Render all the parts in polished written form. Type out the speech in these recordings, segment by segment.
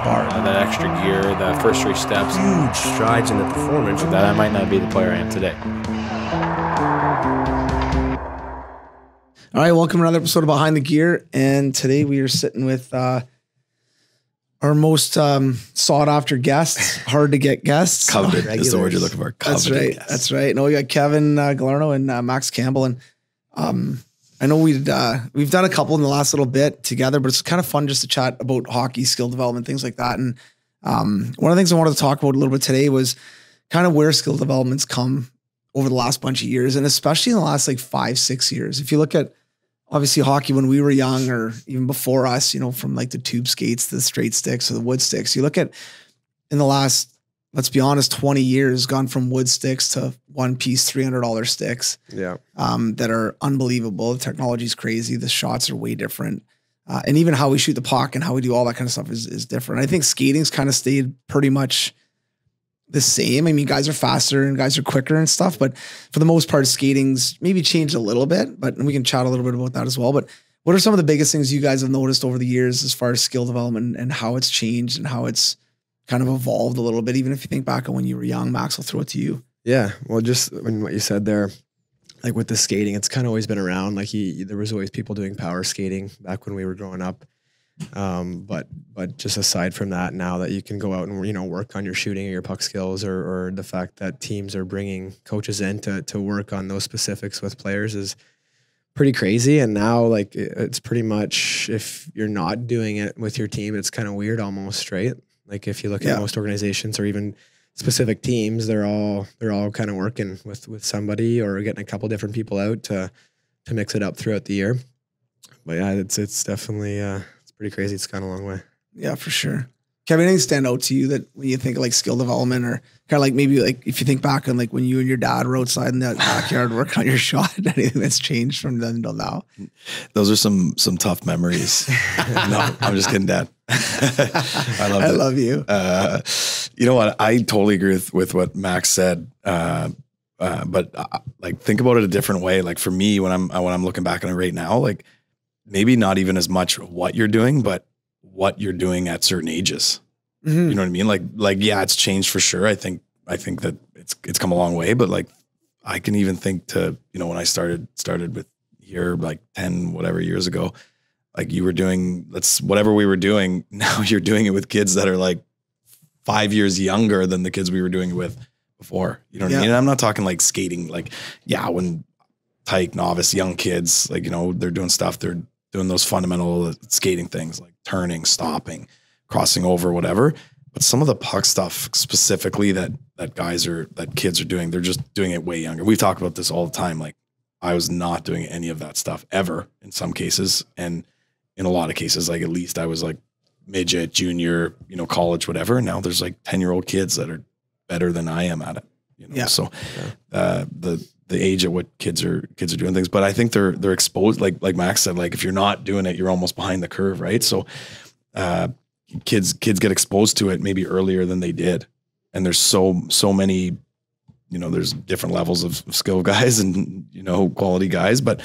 bar. That extra gear, the first 3 steps. Huge strides in the performance. That I might not be the player I am today. All right, welcome to another episode of Behind the Gear. And today we are sitting with our most sought after guests, hard to get guests. Coveted is the word you're looking for. That's right. Guests. That's right. No, we got Kevin Galerno and Max Campbell. And I know we've done a couple in the last little bit together, but it's kind of fun just to chat about hockey, skill development, things like that. And one of the things I wanted to talk about a little bit today was kind of where skill development's come over the last bunch of years, and especially in the last like 5-6 years. If you look at obviously hockey when we were young, or even before us, you know, from like the tube skates, the straight sticks, or the wood sticks, you look at in the last, let's be honest, 20 years, gone from wood sticks to one-piece $300 sticks. Yeah. That are unbelievable. The technology's crazy. The shots are way different. And even how we shoot the puck and how we do all that kind of stuff is different. I think skating's kind of stayed pretty much the same. I mean, guys are faster and guys are quicker and stuff, but for the most part, skating's maybe changed a little bit, and we can chat a little bit about that as well. But what are some of the biggest things you guys have noticed over the years as far as skill development and how it's changed and how it's kind of evolved a little bit? Even if you think back on when you were young, Max, I'll throw it to you. Yeah. Well, just when what you said there, like with the skating, it's kind of always been around. Like there was always people doing power skating back when we were growing up. But just aside from that, now that you can go out and, you know, work on your shooting or your puck skills, or the fact that teams are bringing coaches in to work on those specifics with players is pretty crazy. And now like it's pretty much, if you're not doing it with your team, it's kind of weird almost, right? Like if you look at most organizations or even specific teams, they're all kind of working with somebody or getting a couple different people out to mix it up throughout the year. But yeah, it's definitely it's pretty crazy. It's gone a long way. Yeah, for sure. Kevin, anything stand out to you that when you think of like skill development, or kind of like maybe like if you think back on like when you and your dad were outside in the backyard working on your shot, anything that's changed from then until now? Those are some tough memories. No, I'm just kidding, Dad. I love you. You know what? I totally agree with what Max said. But like think about it a different way. Like for me, when I'm looking back on it right now, like maybe not even as much what you're doing, but what you're doing at certain ages. Mm-hmm. You know what I mean? Like, yeah, it's changed for sure. I think that it's come a long way, but like, I can even think to, you know, when I started with here, like 10, whatever years ago, like you were doing, whatever we were doing. Now you're doing it with kids that are like 5 years younger than the kids we were doing it with before. You know what I mean? And I'm not talking like skating, like, yeah, when tyke novice, young kids, like, you know, they're doing stuff, they're doing those fundamental skating things like turning, stopping, crossing over, whatever. But some of the puck stuff specifically that kids are doing, they're just doing it way younger. We've talked about this all the time. Like I was not doing any of that stuff ever in some cases. And in a lot of cases, like at least I was like midget, junior, you know, college, whatever. Now there's like 10-year-old kids that are better than I am at it. You know? Yeah. So the age at what kids are doing things, but I think they're exposed. Like Max said, like if you're not doing it, you're almost behind the curve, right? So, kids get exposed to it maybe earlier than they did, and there's so many, you know, there's different levels of skill guys and, you know, quality guys, but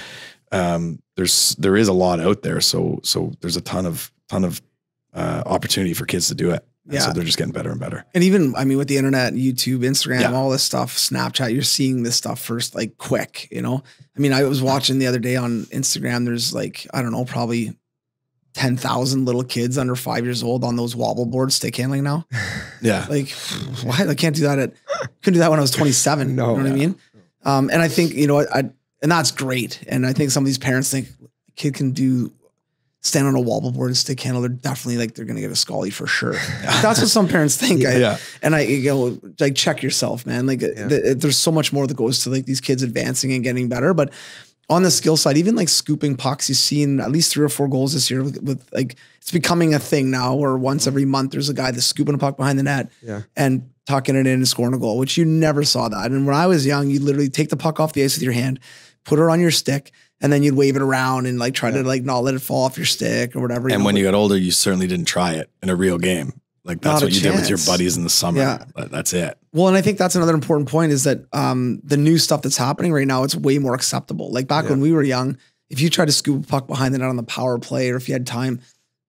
there is a lot out there. So there's a ton of opportunity for kids to do it. And so they're just getting better and better. And even, I mean, with the internet, YouTube, Instagram, all this stuff, Snapchat, you're seeing this stuff first, like quick, you know? I mean, I was watching the other day on Instagram, there's like, I don't know, probably 10,000 little kids under 5 years old on those wobble boards stick handling now. Yeah. Like, why? I can't do that couldn't do that when I was 27. No, you know what I mean? And I think, you know, and that's great. And I think some of these parents think a kid can stand on a wobble board and stick handle. They're definitely like, they're going to get a Scully for sure. That's what some parents think. And you know, like check yourself, man. Like there's so much more that goes to like these kids advancing and getting better. But on the skill side, even like scooping pucks, you've seen at least 3 or 4 goals this year with like, it's becoming a thing now where once every month there's a guy that's scooping a puck behind the net and tucking it in and scoring a goal, which you never saw that. And when I was young, you literally take the puck off the ice with your hand, put it on your stick, and then you'd wave it around and like try to like not let it fall off your stick or whatever. And when you got older, you certainly didn't try it in a real game. Like that's what you did with your buddies in the summer. Yeah. That's it. Well, and I think that's another important point is that the new stuff that's happening right now, it's way more acceptable. Like back when we were young, if you tried to scoop a puck behind the net on the power play, or if you had time,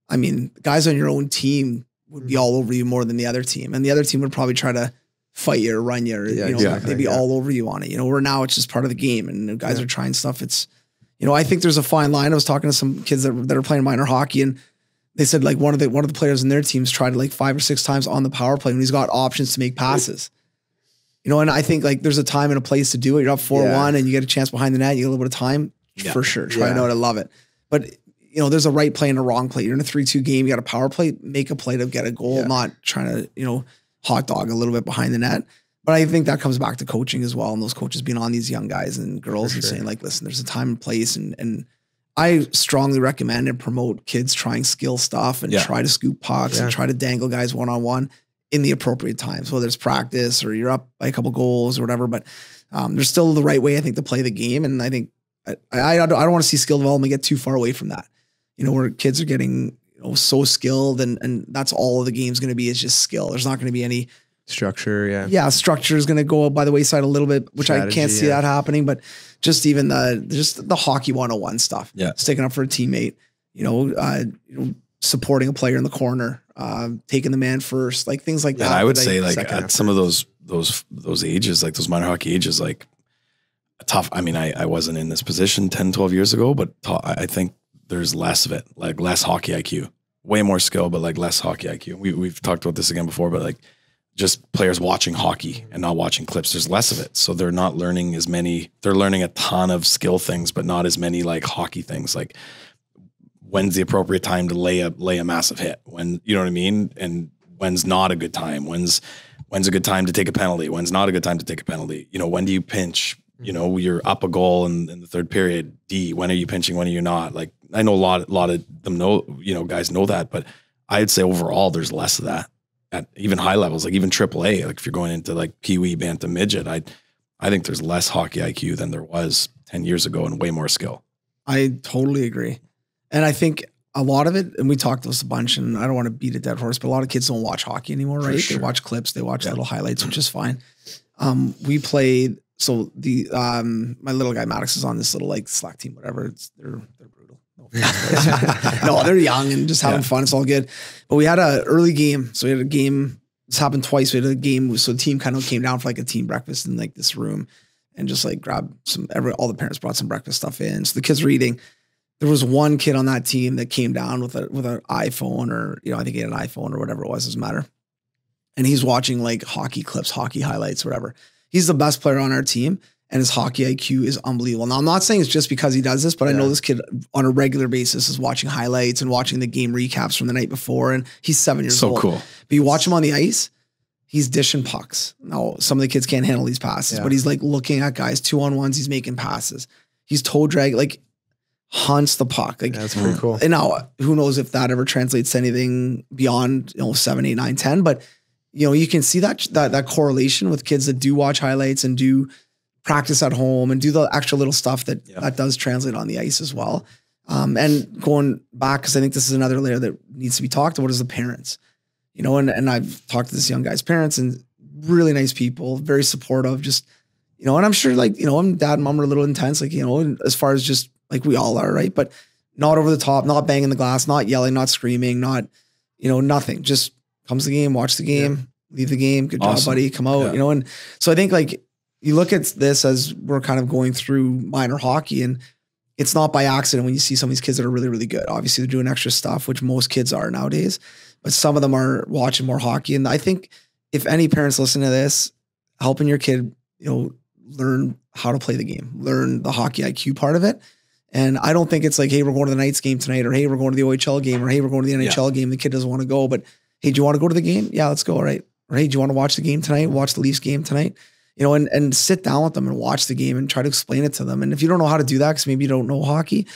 I mean, guys on your own team would be all over you more than the other team. And the other team would probably try to fight you or run you or, they'd be all over you on it, where now it's just part of the game and the guys are trying stuff. It's, I think there's a fine line. I was talking to some kids that are playing minor hockey, and they said like one of the players in their teams tried like 5 or 6 times on the power play when he's got options to make passes. And I think like there's a time and a place to do it. You're up 4-1 and you get a chance behind the net, you get a little bit of time for sure. Try it out. I love it. But there's a right play and a wrong play. You're in a 3-2 game. You got a power play, make a play to get a goal, not trying to, hot dog a little bit behind the net. But I think that comes back to coaching as well. And those coaches being on these young guys and girls and saying like, listen, there's a time and place. And I strongly recommend and promote kids trying skill stuff and try to scoop pucks and try to dangle guys one-on-one in the appropriate times, whether it's practice or you're up by a couple goals or whatever. But there's still the right way, I think, to play the game. And I think I don't want to see skill development get too far away from that. Where kids are getting so skilled and that's all of the game's going to be is just skill. There's not going to be any structure. Yeah. Structure is going to go by the wayside a little bit, which strategy, I can't see that happening, but just even the hockey 101 stuff, sticking up for a teammate, supporting a player in the corner, taking the man first, like things like that. I would say like at some of those ages, like those minor hockey ages, like tough. I mean, I wasn't in this position 10, 12 years ago, but I think there's less of it, like less hockey IQ, way more skill, but like less hockey IQ. We've talked about this again before, but like just players watching hockey and not watching clips. There's less of it. So they're not learning as many, they're learning a ton of skill things, but not as many like hockey things. Like when's the appropriate time to lay a massive hit? When, you know what I mean? And when's not a good time? When's a good time to take a penalty? When's not a good time to take a penalty? When do you pinch? You're up a goal in the third period. When are you pinching? When are you not? Like, I know a lot of them know, guys know that, but I'd say overall there's less of that at even high levels, like even AAA. Like if you're going into like Pee Wee, Bantam, Midget, I think there's less hockey IQ than there was 10 years ago and way more skill. I totally agree. And I think a lot of it, and we talked this a bunch, and I don't want to beat a dead horse, but a lot of kids don't watch hockey anymore, right? Sure. They watch clips, they watch little highlights, which is fine. We played, so the my little guy Maddox is on this little like Slack team, whatever. They're brutal. No, they're young and just having fun. It's all good. But we had an early game. So we had a game. This happened twice. We had a game. So the team kind of came down for like a team breakfast in like this room and just like grabbed all the parents brought some breakfast stuff in. So the kids were eating. There was one kid on that team that came down with an iPhone or, I think he had an iPhone or whatever it was, doesn't matter. And he's watching like hockey clips, hockey highlights, whatever. He's the best player on our team and his hockey IQ is unbelievable. Now, I'm not saying it's just because he does this, but I know this kid on a regular basis is watching highlights and watching the game recaps from the night before. And he's 7 years old. So cool. But you watch him on the ice, he's dishing pucks. Now, some of the kids can't handle these passes, but he's like looking at guys 2-on-1s. He's making passes. He's toe drag, like hunts the puck. Like that's pretty cool. And now who knows if that ever translates to anything beyond, 7, 8, 9, 10, but you can see that correlation with kids that do watch highlights and do practice at home and do the extra little stuff that does translate on the ice as well. And going back, because I think this is another layer that needs to be talked about is the parents, and I've talked to this young guy's parents and really nice people, very supportive, just, and I'm sure like, dad and mom are a little intense, like, as far as just like we all are, right? But not over the top, not banging the glass, not yelling, not screaming, not, nothing. Just comes the game, watch the game, leave the game. Good job, buddy. Come out, And so I think like you look at this as we're kind of going through minor hockey and it's not by accident when you see some of these kids that are really, really good. Obviously they're doing extra stuff, which most kids are nowadays, but some of them are watching more hockey. And I think if any parents listen to this, helping your kid, learn how to play the game, learn the hockey IQ part of it. And I don't think it's like, hey, we're going to the Knights game tonight, or hey, we're going to the OHL game, or hey, we're going to the NHL game. The kid doesn't want to go, but hey, do you want to go to the game? Yeah, let's go. All right. Or hey, do you want to watch the game tonight? Watch the Leafs game tonight, and sit down with them and watch the game and try to explain it to them. And if you don't know how to do that, because maybe you don't know hockey,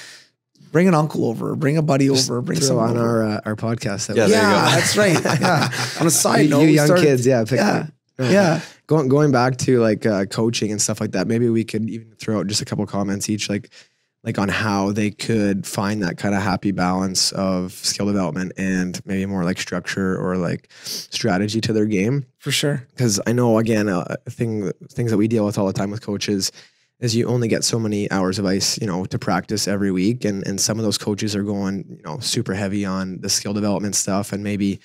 bring an uncle over, bring a buddy over, bring someone on over. our podcast. That's right. Yeah. On a side note, you young kids, Going back to like coaching and stuff like that, maybe we could even throw out just a couple of comments each, like on how they could find that kind of happy balance of skill development and maybe more like structure or like strategy to their game. For sure. Because I know, again, things that we deal with all the time with coaches is you only get so many hours of ice, to practice every week. And some of those coaches are going, super heavy on the skill development stuff and maybe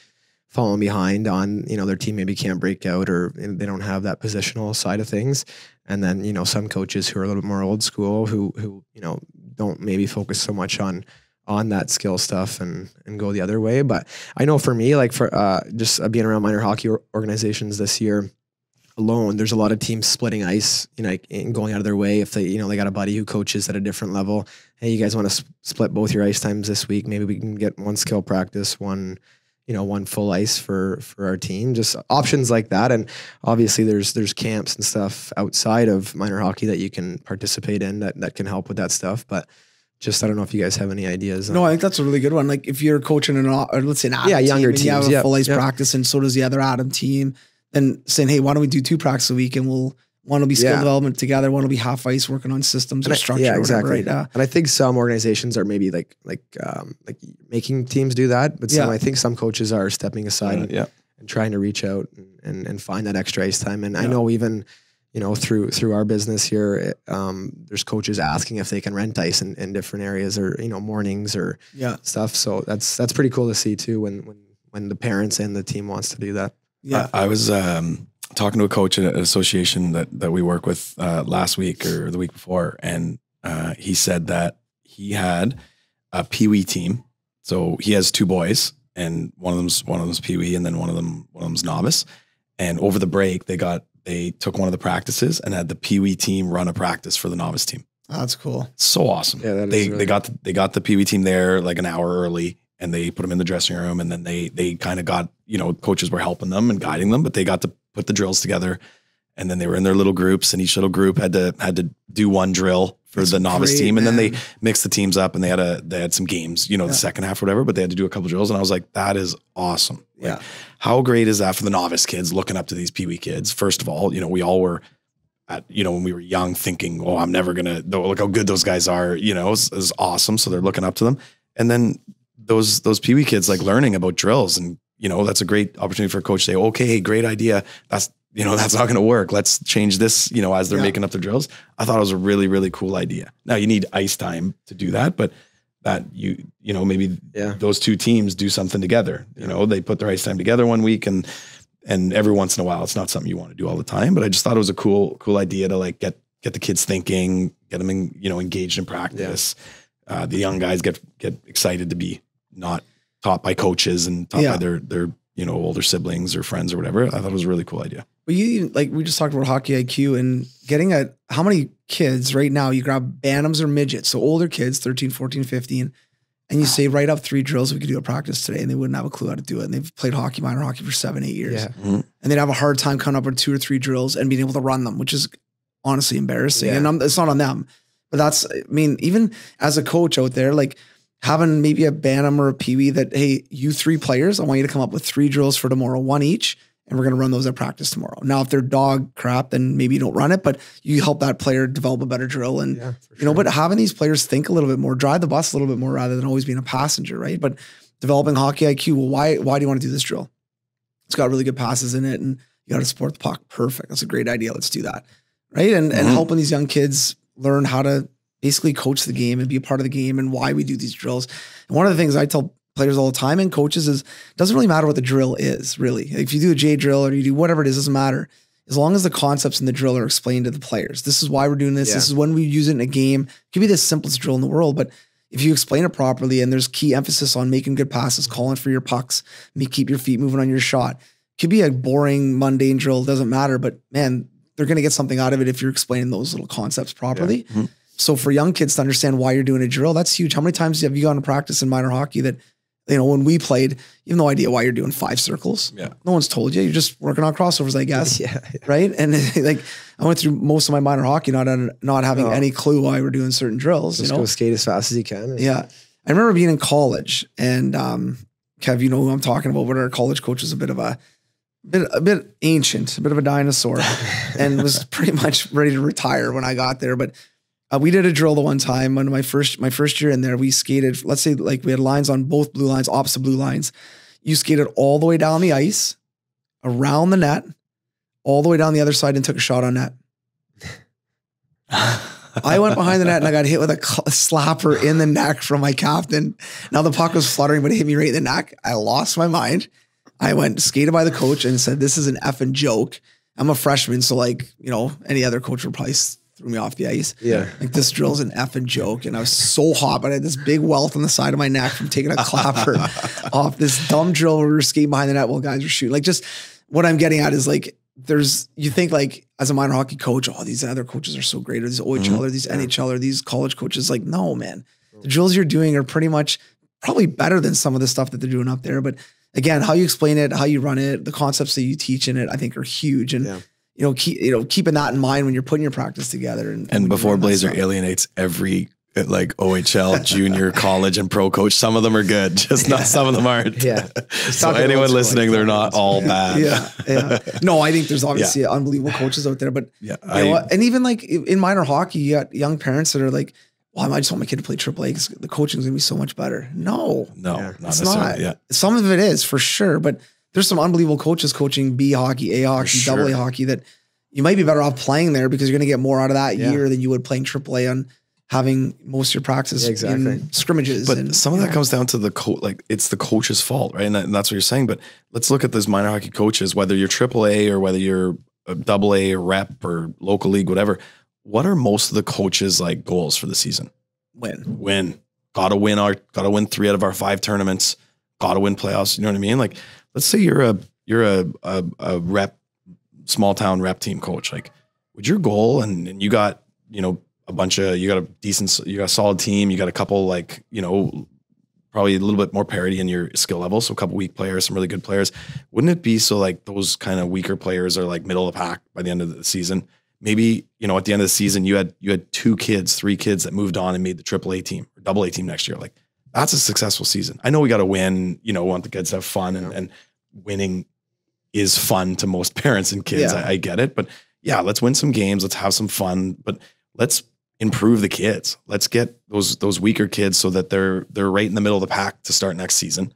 falling behind on, their team maybe can't break out or they don't have that positional side of things. And then, some coaches who are a little bit more old school who don't maybe focus so much on that skill stuff and go the other way. But I know for me, like for just being around minor hockey organizations this year alone, there's a lot of teams splitting ice, and going out of their way. If they, they got a buddy who coaches at a different level. Hey, you guys want to split both your ice times this week? Maybe we can get one skill practice, one full ice for our team, just options like that. And obviously there's camps and stuff outside of minor hockey that you can participate in that can help with that stuff. But just, I don't know if you guys have any ideas. No, I think that's a really good one. Like if you're coaching let's say an Adam younger team, teams, you have a full ice practice and so does the other Adam team, then saying, hey, why don't we do 2 practices a week, and one will be skill development together, one will be half ice working on systems or structure. Yeah, exactly. Or whatever, right? And I think some organizations are maybe like making teams do that, but I think some coaches are stepping aside and trying to reach out and find that extra ice time. And I know even, through our business here, there's coaches asking if they can rent ice in different areas or, mornings or stuff. So that's pretty cool to see too, when the parents and the team wants to do that. Yeah. I was talking to a coach at an association that we work with last week or the week before, and he said that he had a peewee team. So he has 2 boys, and one of them's peewee, and then one of them's novice. And over the break, they took one of the practices and had the peewee team run a practice for the novice team. Oh, that's cool. So awesome. Yeah, they got the peewee team there like an hour early. And they put them in the dressing room, and then they kind of got, coaches were helping them and guiding them, but they got to put the drills together, and then they were in their little groups, and each little group had to do one drill for the novice team. And then they mixed the teams up, and they had some games, the second half or whatever, but they had to do a couple drills. And I was like, that is awesome. Like, how great is that for the novice kids looking up to these peewee kids? First of all, we all were at, when we were young thinking, oh, I'm never going to look how good those guys are, is awesome. So they're looking up to them. And then those peewee kids like learning about drills, and that's a great opportunity for a coach to say, okay, hey, great idea. That's not going to work. Let's change this, as they're making up their drills. I thought it was a really, really cool idea. Now you need ice time to do that, but that maybe those 2 teams do something together. They put their ice time together one week, and every once in a while, it's not something you want to do all the time, but I just thought it was a cool idea to like get the kids thinking, get them engaged in practice. The young guys get excited to be not taught by coaches and taught by their older siblings or friends or whatever. I thought it was a really cool idea. Well, we just talked about hockey IQ and getting how many kids right now you grab bantams or midgets, so older kids, 13, 14, 15, and you say, write up 3 drills we could do a practice today, and they wouldn't have a clue how to do it. And they've played minor hockey for 7, 8 years. Yeah. Mm-hmm. And they'd have a hard time coming up with 2 or 3 drills and being able to run them, which is honestly embarrassing. Yeah. And it's not on them, but even as a coach out there, like, having maybe a bantam or a peewee that, hey, you 3 players, I want you to come up with 3 drills for tomorrow, 1 each, and we're going to run those at practice tomorrow. Now, if they're dog crap, then maybe you don't run it, but you help that player develop a better drill. And, but having these players think a little bit more, drive the bus a little bit more rather than always being a passenger, right? But developing hockey IQ, well, why do you want to do this drill? It's got really good passes in it, and you got to support the puck. Perfect. That's a great idea. Let's do that, right? And helping these young kids learn how to basically coach the game and be a part of the game and why we do these drills. And one of the things I tell players all the time and coaches is, it doesn't really matter what the drill is, really. If you do a J drill or you do whatever it is, doesn't matter. As long as the concepts in the drill are explained to the players. This is why we're doing this. Yeah. This is when we use it in a game. It could be the simplest drill in the world, but if you explain it properly and there's key emphasis on making good passes, calling for your pucks, keep your feet moving on your shot. It could be a boring, mundane drill, doesn't matter, but man, they're going to get something out of it if you're explaining those little concepts properly. Yeah. Mm-hmm. So for young kids to understand why you're doing a drill, that's huge. How many times have you gone to practice in minor hockey that, when we played, you have no idea why you're doing 5 circles. Yeah. No one's told you. You're just working on crossovers, I guess. Yeah. Right. And I went through most of my minor hockey not having any clue why we're doing certain drills. Just go skate as fast as you can. Yeah. I remember being in college, and Kev, you know who I'm talking about, but our college coach was a bit ancient, a bit of a dinosaur, and was pretty much ready to retire when I got there. But we did a drill the one time when my first year in there. We skated, let's say, like we had lines on both blue lines, opposite blue lines. You skated all the way down the ice, around the net, all the way down the other side, and took a shot on net. I went behind the net and I got hit with a slapper in the neck from my captain. Now the puck was fluttering, but it hit me right in the neck. I lost my mind. I went skated by the coach and said, this is an effing joke. I'm a freshman. So like, any other coach would probably threw me off the ice. Yeah. Like this drill's an effing joke. And I was so hot, but I had this big welt on the side of my neck from taking a clapper off this dumb drill where we were skating behind the net while guys were shooting. Like just what I'm getting at is like, you think like as a minor hockey coach, these other coaches are so great, or these OHL or these NHL or these college coaches. Like, no, man, the drills you're doing are pretty much probably better than some of the stuff that they're doing up there. But again, how you explain it, how you run it, the concepts that you teach in it, I think are huge. And keeping that in mind when you're putting your practice together. And before Blazer alienates every like OHL, junior, college, and pro coach, some of them are good, just not some of them aren't. Yeah. So anyone listening, they're not all bad. Yeah. No, I think there's obviously unbelievable coaches out there, but and even like in minor hockey, you got young parents that are like, well, I just want my kid to play AAA because the coaching is going to be so much better. No, it's not. Yeah. Some of it is for sure, but there's some unbelievable coaches coaching B hockey, A hockey, AA hockey that you might be better off playing there because you're going to get more out of that year than you would playing AAA on having most of your practice in scrimmages. But some of that comes down to the coach. Like it's the coach's fault, right? And that's what you're saying. But let's look at those minor hockey coaches, whether you're AAA or whether you're a AA or rep or local league, whatever. What are most of the coaches' like goals for the season? Win. Gotta win 3 out of our 5 tournaments. Gotta win playoffs. You know what I mean? Like, let's say you're a rep, small town rep team coach. Like, would your goal and you got you got a solid team. You got a couple probably a little bit more parity in your skill level. So a couple weak players, some really good players. Wouldn't it be so like those kind of weaker players are like middle of the pack by the end of the season? Maybe, at the end of the season, you had 3 kids that moved on and made the AAA team or AA team next year. Like that's a successful season. I know we got to win, want the kids to have fun and winning is fun to most parents and kids. I get it, but let's win some games. Let's have some fun, but let's improve the kids. Let's get those weaker kids so that they're right in the middle of the pack to start next season.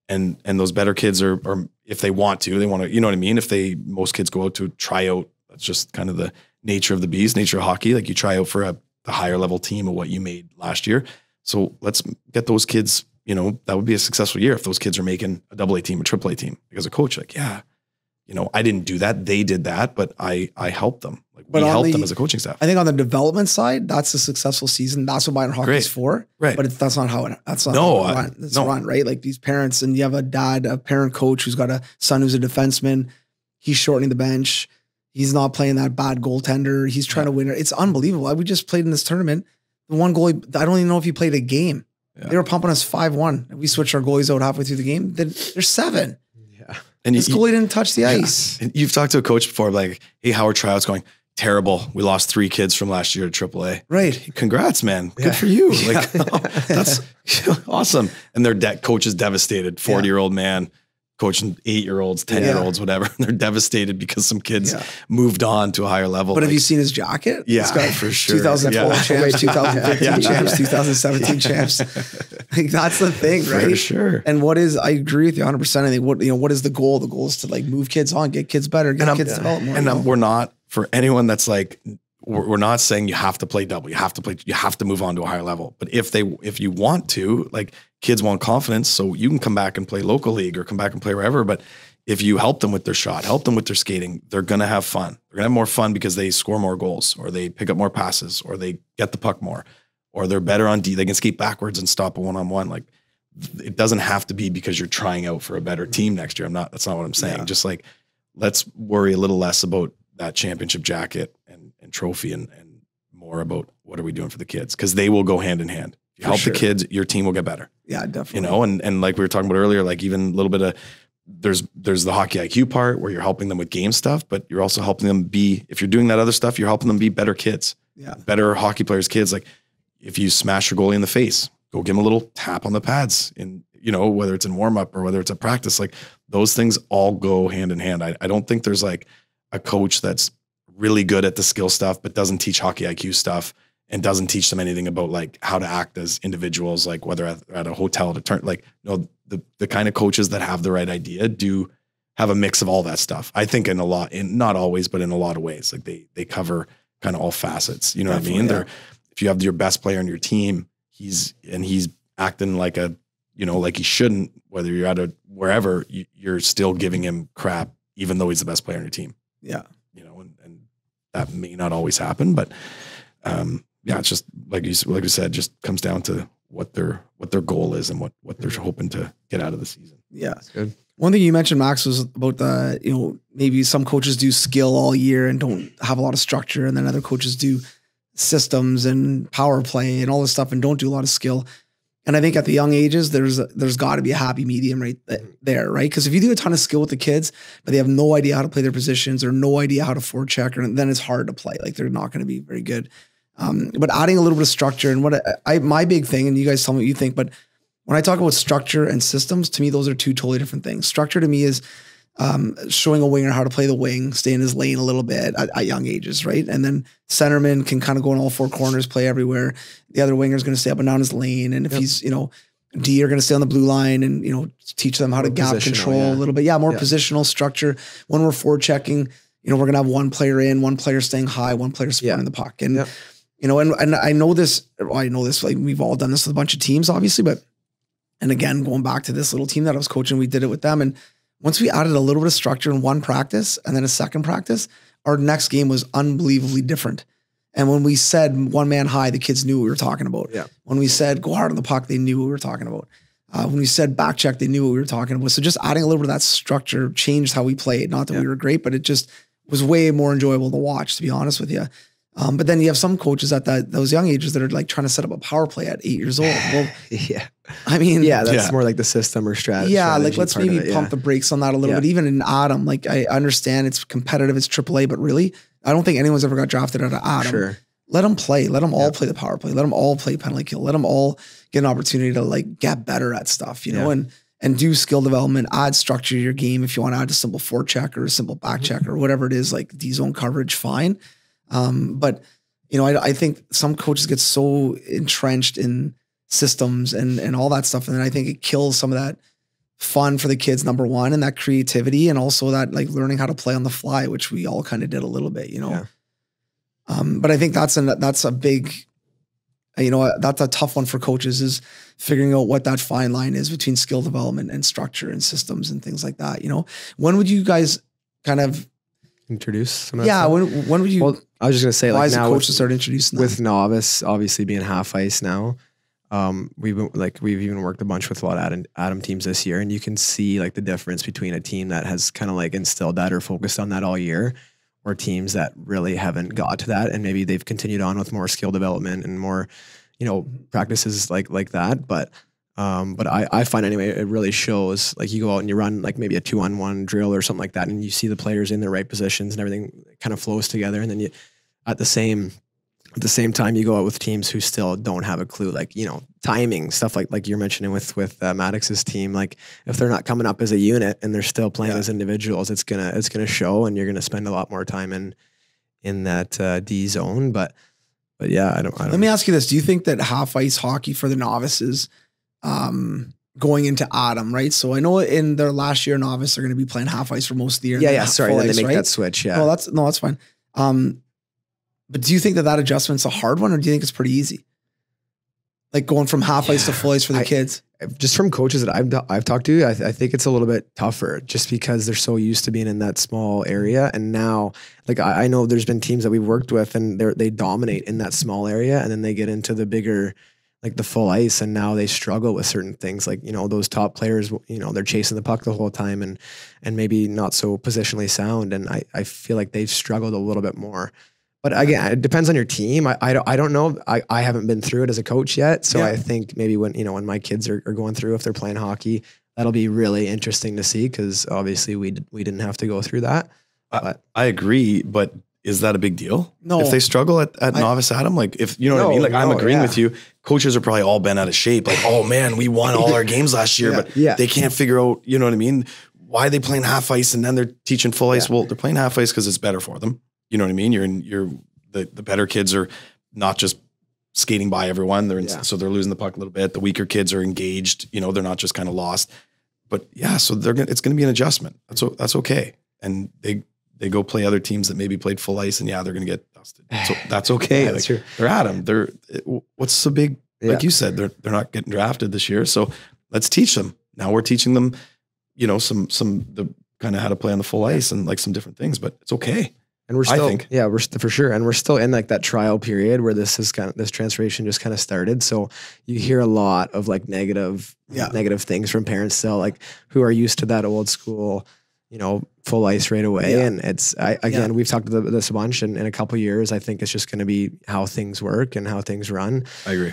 And those better kids are if they want to, you know what I mean? Most kids go out to try out. That's just kind of the nature of the beast, nature of hockey. Like you try out for the higher level team of what you made last year. So let's get those kids, that would be a successful year if those kids are making a AA team, a AAA team. Because a coach, like, I didn't do that. They did that, but I helped them. Like we helped them as a coaching staff. I think on the development side, that's a successful season. That's what minor hockey is for. Right. But that's not how it's run, right? Like these parents, and you have a parent coach who's got a son who's a defenseman. He's shortening the bench. He's not playing that bad goaltender. He's trying to win. It's unbelievable. We just played in this tournament. The one goalie, I don't even know if he played a game. Yeah. They were pumping us 5-1. We switched our goalies out halfway through the game. Then there's 7. Yeah. And this goalie didn't touch the ice. And you've talked to a coach before, like, hey, how are tryouts going? Terrible. We lost 3 kids from last year to AAA. Right. Hey, congrats, man. Good for you. Like, that's awesome. And their coach is devastated. 40-year-old man coaching 8-year-olds, 10-year-olds, whatever. And they're devastated because some kids moved on to a higher level. But have you seen his jacket? Yeah, it's got for sure. 2012 champs, 2015 champs, 2017 champs. Like that's the thing, right? For sure. And I agree with you 100%. I think what is the goal? The goal is to like move kids on, get kids better, get kids develop more. And we're not, for anyone that's like, we're not saying you have to play double. You have to move on to a higher level. But if you want to, like kids want confidence, so you can come back and play local league or come back and play wherever. But if you help them with their shot, help them with their skating, they're going to have fun. They're going to have more fun because they score more goals or they pick up more passes or they get the puck more or they're better on D. They can skate backwards and stop a one-on-one. Like it doesn't have to be because you're trying out for a better team next year. That's not what I'm saying. Yeah. Just like, let's worry a little less about that championship jacket and trophy and more about what are we doing for the kids? Because they will go hand in hand. If you help the kids, your team will get better. Yeah, definitely. And like we were talking about earlier, like even a little bit of there's the hockey IQ part where you're helping them with game stuff, but you're also helping them if you're doing that other stuff, you're helping them be better kids. Yeah. Better hockey players, kids. Like if you smash your goalie in the face, go give him a little tap on the pads whether it's in warm up or whether it's a practice, like those things all go hand in hand. I don't think there's like a coach that's really good at the skill stuff, but doesn't teach hockey IQ stuff and doesn't teach them anything about like how to act as individuals, like whether at a hotel to turn, like, the kind of coaches that have the right idea do have a mix of all that stuff. I think not always, but in a lot of ways, like they cover kind of all facets. You know what I mean? Yeah. If you have your best player on your team, he's acting like a like he shouldn't, whether you're at wherever, you're still giving him crap, even though he's the best player on your team. Yeah. And that may not always happen, but it's just like you said, just comes down to what their goal is and what they're hoping to get out of the season. Yeah. That's good. One thing you mentioned, Max, was about maybe some coaches do skill all year and don't have a lot of structure. And then other coaches do systems and power play and all this stuff and don't do a lot of skill. And I think at the young ages, there's got to be a happy medium right there, right? Because if you do a ton of skill with the kids, but they have no idea how to play their positions or no idea how to forecheck, then it's hard to play. Like they're not going to be very good. But adding a little bit of structure and my big thing, and you guys tell me what you think, but when I talk about structure and systems, to me, those are two totally different things. Structure to me is showing a winger how to play the wing, stay in his lane a little bit at young ages, right? And then centerman can kind of go in all four corners, play everywhere. The other winger is going to stay up and down his lane. And if he's, D are going to stay on the blue line and, teach them how to gap control a little bit. Yeah, more positional structure. When we're forechecking, we're going to have one player in, one player staying high, one player supporting the puck. And, and I know this, like we've all done this with a bunch of teams, obviously, and again, going back to this little team that I was coaching, we did it with them. And once we added a little bit of structure in one practice and then a second practice, our next game was unbelievably different. And when we said one man high, the kids knew what we were talking about. Yeah. When we said go hard on the puck, they knew what we were talking about. When we said back check, they knew what we were talking about. So just adding a little bit of that structure changed how we played. Not that we were great, but it just was way more enjoyable to watch, to be honest with you. But then you have some coaches at those young ages that are like trying to set up a power play at 8 years old. Well, I mean, that's more like the system or strategy. Yeah, like let's maybe pump the brakes on that a little bit. Even in Adam, like I understand it's competitive, it's AAA, but really, I don't think anyone's ever got drafted out of Adam. Sure. Let them play. Let them all play the power play. Let them all play penalty kill. Let them all get an opportunity to like get better at stuff, and do skill development, add structure to your game. If you want to add a simple forecheck or a simple back check or whatever it is, like D-zone coverage, fine. But I think some coaches get so entrenched in systems and all that stuff. And then I think it kills some of that fun for the kids, number one, and that creativity. And also that like learning how to play on the fly, which we all kind of did a little bit, but I think that's a big, that's a tough one for coaches, is figuring out what that fine line is between skill development and structure and systems and things like that. When would you guys kind of introduce some of that stuff? When would you? Well, I was just gonna say, why like, is now the coach to start introducing with novice, obviously being half ice now. We've even worked a bunch with a lot of Adam teams this year, and you can see like the difference between a team that has kind of like instilled that or focused on that all year, or teams that really haven't got to that, and maybe they've continued on with more skill development and more, practices like that. But I find anyway, it really shows. Like you go out and you run like maybe a 2-on-1 drill or something like that, and you see the players in the right positions and everything kind of flows together. And then you, at the same time, you go out with teams who still don't have a clue, like, timing, stuff like you're mentioning with Maddox's team. Like if they're not coming up as a unit and they're still playing as individuals, it's gonna show, and you're gonna spend a lot more time in that D zone. But yeah, I don't. Let me ask you this: do you think that half ice hockey for the novices, going into Adam, right? So I know in their last year novice, they're going to be playing half ice for most of the year. Yeah. Sorry, then they make right? that switch. Yeah. No, that's fine. But do you think that adjustment's a hard one, or do you think it's pretty easy? Like going from half ice to full ice for the kids? Just from coaches that I've talked to, I think it's a little bit tougher, just because they're so used to being in that small area. And now, like I know there's been teams that we've worked with, and they dominate in that small area, and then they get into the bigger, like the full ice, and now they struggle with certain things. Like, those top players, they're chasing the puck the whole time and maybe not so positionally sound. And I feel like they've struggled a little bit more. But again, it depends on your team. I don't know. I haven't been through it as a coach yet. So I think maybe when my kids are going through, if they're playing hockey, that'll be really interesting to see, because obviously we didn't have to go through that. But I agree, but is that a big deal? No. If they struggle at novice Adam, like if what I mean? Like I'm agreeing with you. Coaches are probably all bent out of shape. Like, oh man, we won all our games last year, but they can't figure out, you know what I mean? Why are they playing half ice and then they're teaching full ice? Well, they're playing half ice because it's better for them. You know what I mean? The better kids are not just skating by everyone. So they're losing the puck a little bit. The weaker kids are engaged. They're not just kind of lost. But so it's going to be an adjustment. That's okay. And they go play other teams that maybe played full ice, and they're going to get dusted. So that's okay. That's true. They're Adam. What's so big? Like you said, they're not getting drafted this year. So let's teach them. Now we're teaching them, you know, the kind of how to play on the full ice and like some different things, but it's okay. And we're still, I think. yeah, for sure. And we're still in like that trial period where this transformation just kind of started. So you hear a lot of like negative things from parents still, like who are used to that old school, you know, full ice right away. Yeah. And it's, we've talked about this a bunch, and in a couple of years, I think it's just going to be how things work and how things run. I agree.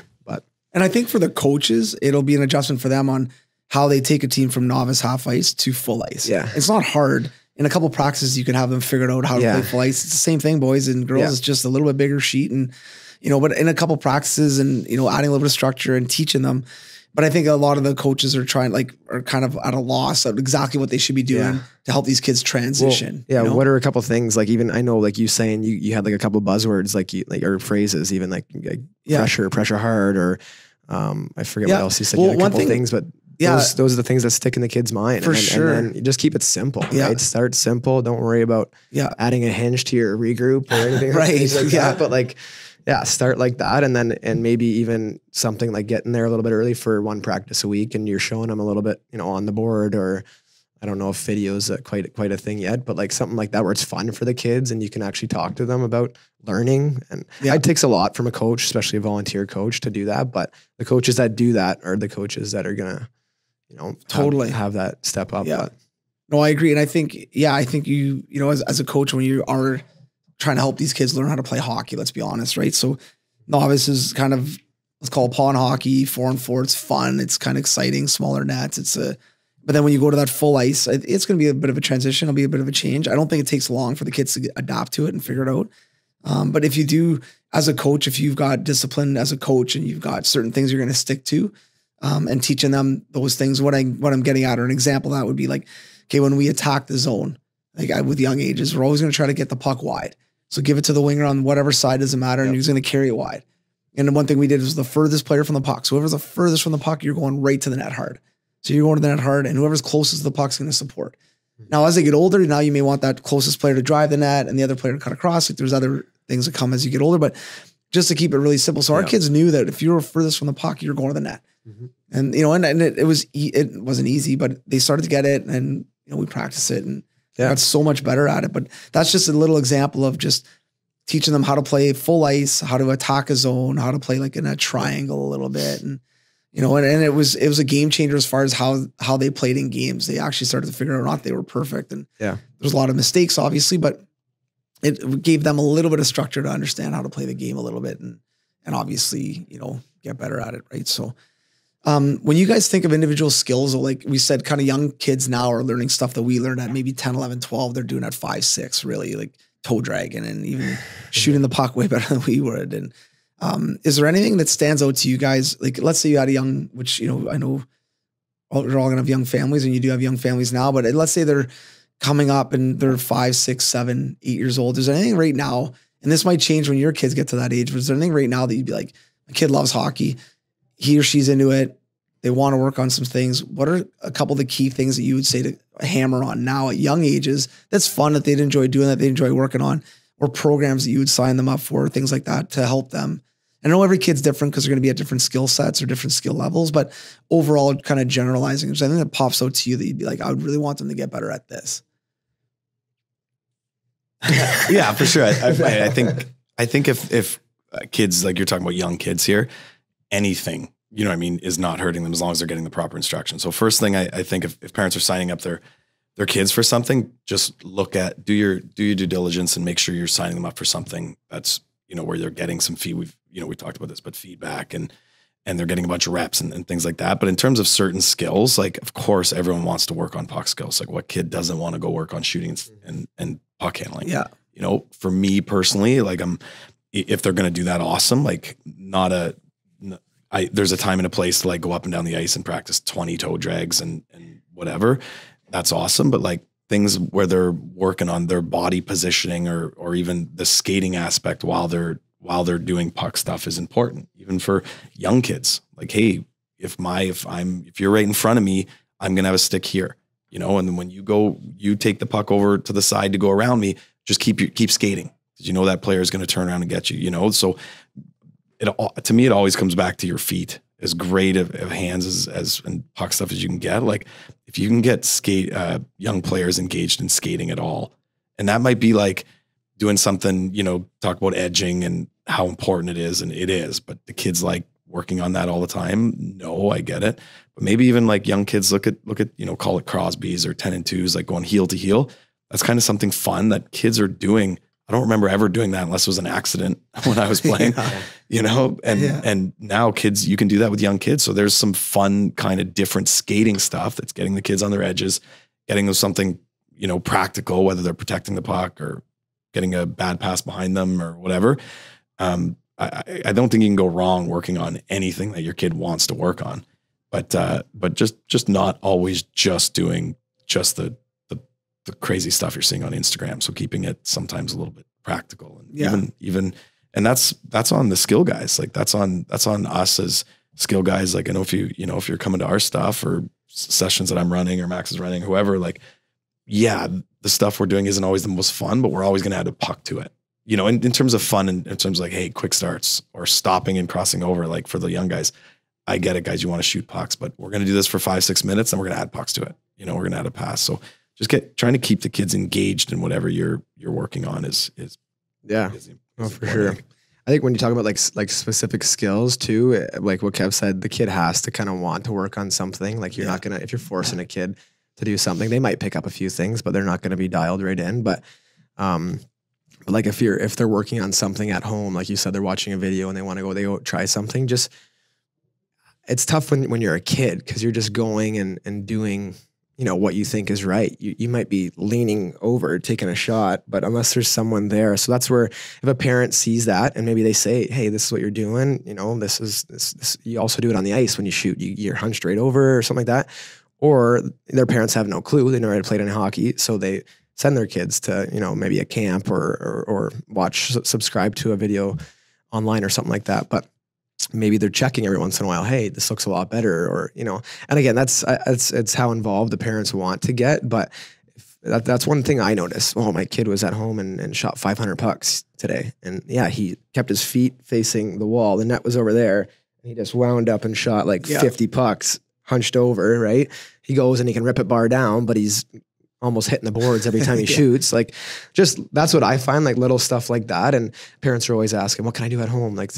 And I think for the coaches, it'll be an adjustment for them on how they take a team from novice half ice to full ice. Yeah. It's not hard. In a couple of practices, you can have them figured out how to play full ice. It's the same thing, boys and girls. It's just a little bit bigger sheet. And, you know, but in a couple of practices and, you know, adding a little bit of structure and teaching them. But I think a lot of the coaches are kind of at a loss of exactly what they should be doing to help these kids transition. Well, you know? What are a couple of things, like, even I know, like you saying you had like a couple of buzzwords, or phrases, even like pressure hard, or I forget what else you said. Well, you had a couple of things, but those are the things that stick in the kid's mind. For sure. And then you just keep it simple, right? Start simple. Don't worry about adding a hinge to your regroup or anything like that. But like, start like that. And maybe even something like getting there a little bit early for one practice a week, and you're showing them a little bit, you know, on the board, or I don't know if video is quite a thing yet, but like something like that where it's fun for the kids and you can actually talk to them about learning. And it takes a lot from a coach, especially a volunteer coach, to do that. But the coaches that do that are the coaches that are going to, you know, totally have that step up. Yeah. No, I agree. And I think you know, as a coach, when you are trying to help these kids learn how to play hockey, let's be honest, right? So novice is kind of, let's call it pond hockey, 4-on-4. It's fun. It's kind of exciting, smaller nets. But then when you go to that full ice, it's going to be a bit of a transition. It'll be a bit of a change. I don't think it takes long for the kids to adapt to it and figure it out. But if you do, as a coach, if you've got discipline as a coach and you've got certain things you're going to stick to, and teaching them those things, what I'm getting at, or an example of that would be like, okay, when we attack the zone, like with young ages, we're always going to try to get the puck wide. So give it to the winger on whatever side, doesn't matter, and he's going to carry it wide. And the one thing we did was the furthest player from the puck. So whoever's the furthest from the puck, you're going right to the net hard. So you're going to the net hard, and whoever's closest to the puck's going to support. Now, as they get older, now you may want that closest player to drive the net and the other player to cut across. Like, there's other things that come as you get older, but just to keep it really simple. So our kids knew that if you were furthest from the puck, you're going to the net. Mm-hmm. And, you know, and it wasn't easy, but they started to get it, and, you know, we practiced it and got so much better at it. But that's just a little example of just teaching them how to play full ice, how to attack a zone, how to play like in a triangle a little bit. And, you know, and it was a game changer as far as how they played in games. They actually started to figure out not they were perfect. And there's a lot of mistakes, obviously, but it gave them a little bit of structure to understand how to play the game a little bit and obviously, you know, get better at it. Right. So when you guys think of individual skills, like we said, kind of young kids now are learning stuff that we learned at maybe 10, 11, 12. They're doing at 5, 6, really, like toe dragging and even shooting the puck way better than we would. And is there anything that stands out to you guys? Like, let's say you had a young, which, you know, I know you're all gonna have young families, and you do have young families now, but let's say they're coming up and they're 5, 6, 7, 8 years old. Is there anything right now, and this might change when your kids get to that age, but is there anything right now that you'd be like, my kid loves hockey, he or she's into it, they want to work on some things. What are a couple of the key things that you would say to hammer on now at young ages that's fun, that they'd enjoy doing, that they enjoy working on, or programs that you would sign them up for, things like that to help them? I know every kid's different because they're going to be at different skill sets or different skill levels, but overall, kind of generalizing, there's anything that pops out to you that you'd be like, I would really want them to get better at this. Yeah, for sure. I think if kids, like you're talking about young kids here, anything, you know what I mean, is not hurting them as long as they're getting the proper instruction. So first thing I think if parents are signing up their kids for something, just look at, do your due diligence and make sure you're signing them up for something that's, you know, where they're getting some we talked about this, but feedback and they're getting a bunch of reps and things like that. But in terms of certain skills, like, of course, everyone wants to work on puck skills. Like, what kid doesn't want to go work on shooting and puck handling? Yeah. You know, for me personally, like, if they're going to do that, awesome. Like, there's a time and a place to like go up and down the ice and practice 20 toe drags and whatever. That's awesome. But like things where they're working on their body positioning or even the skating aspect while they're doing puck stuff is important, even for young kids. Like, hey, if you're right in front of me, I'm going to have a stick here, you know, and then when you take the puck over to the side to go around me, just keep skating, because you know that player is going to turn around and get you, you know? So to me, it always comes back to your feet. as great of hands as and puck stuff as you can get. Like if you can get young players engaged in skating at all, and that might be like doing something, talk about edging and how important it is. And it is, but the kids like working on that all the time. No, I get it. But maybe even like young kids look at, call it Crosby's or 10 and 2s, like going heel to heel. That's kind of something fun that kids are doing. I don't remember ever doing that unless it was an accident when I was playing, and now kids, you can do that with young kids. So there's some fun kind of different skating stuff that's getting the kids on their edges, getting them something, practical, whether they're protecting the puck or getting a bad pass behind them or whatever. I don't think you can go wrong working on anything that your kid wants to work on, but just not always just doing just the crazy stuff you're seeing on Instagram. So keeping it sometimes a little bit practical and even, and that's on the skill guys. Like that's on us as skill guys. Like I know if you're coming to our stuff or sessions that I'm running or Max is running, whoever, like, yeah, the stuff we're doing isn't always the most fun, but we're always going to add a puck to it. In terms of fun and in terms of like, hey, quick starts or stopping and crossing over, like for the young guys, I get it, guys, you want to shoot pucks, but we're going to do this for 5-6 minutes and we're going to add pucks to it. We're going to add a pass. So just trying to keep the kids engaged in whatever you're working on is for sure. I think when you talk about like specific skills too, like what Kev said, the kid has to kind of want to work on something. Like you're not going to, if you're forcing a kid to do something, they might pick up a few things, but they're not going to be dialed right in. But like if they're working on something at home, like you said, they're watching a video and they want to go try something. Just, it's tough when you're a kid because you're just going and doing, what you think is right. You might be leaning over, taking a shot, but unless there's someone there. So that's where if a parent sees that and maybe they say, hey, this is what you're doing, this you also do it on the ice when you shoot, you're hunched right over or something like that. Or their parents have no clue. They never had played any hockey. So they send their kids to, maybe a camp or subscribe to a video online or something like that. But maybe they're checking every once in a while, hey, this looks a lot better, or, and again, it's how involved the parents want to get. But that's one thing I noticed. Oh, my kid was at home and shot 500 pucks today. And yeah, he kept his feet facing the wall. The net was over there. And he just wound up and shot like 50 pucks hunched over, right? He goes and he can rip it bar down, but he's almost hitting the boards every time he shoots. Like just, that's what I find, like little stuff like that. And parents are always asking, what can I do at home? Like,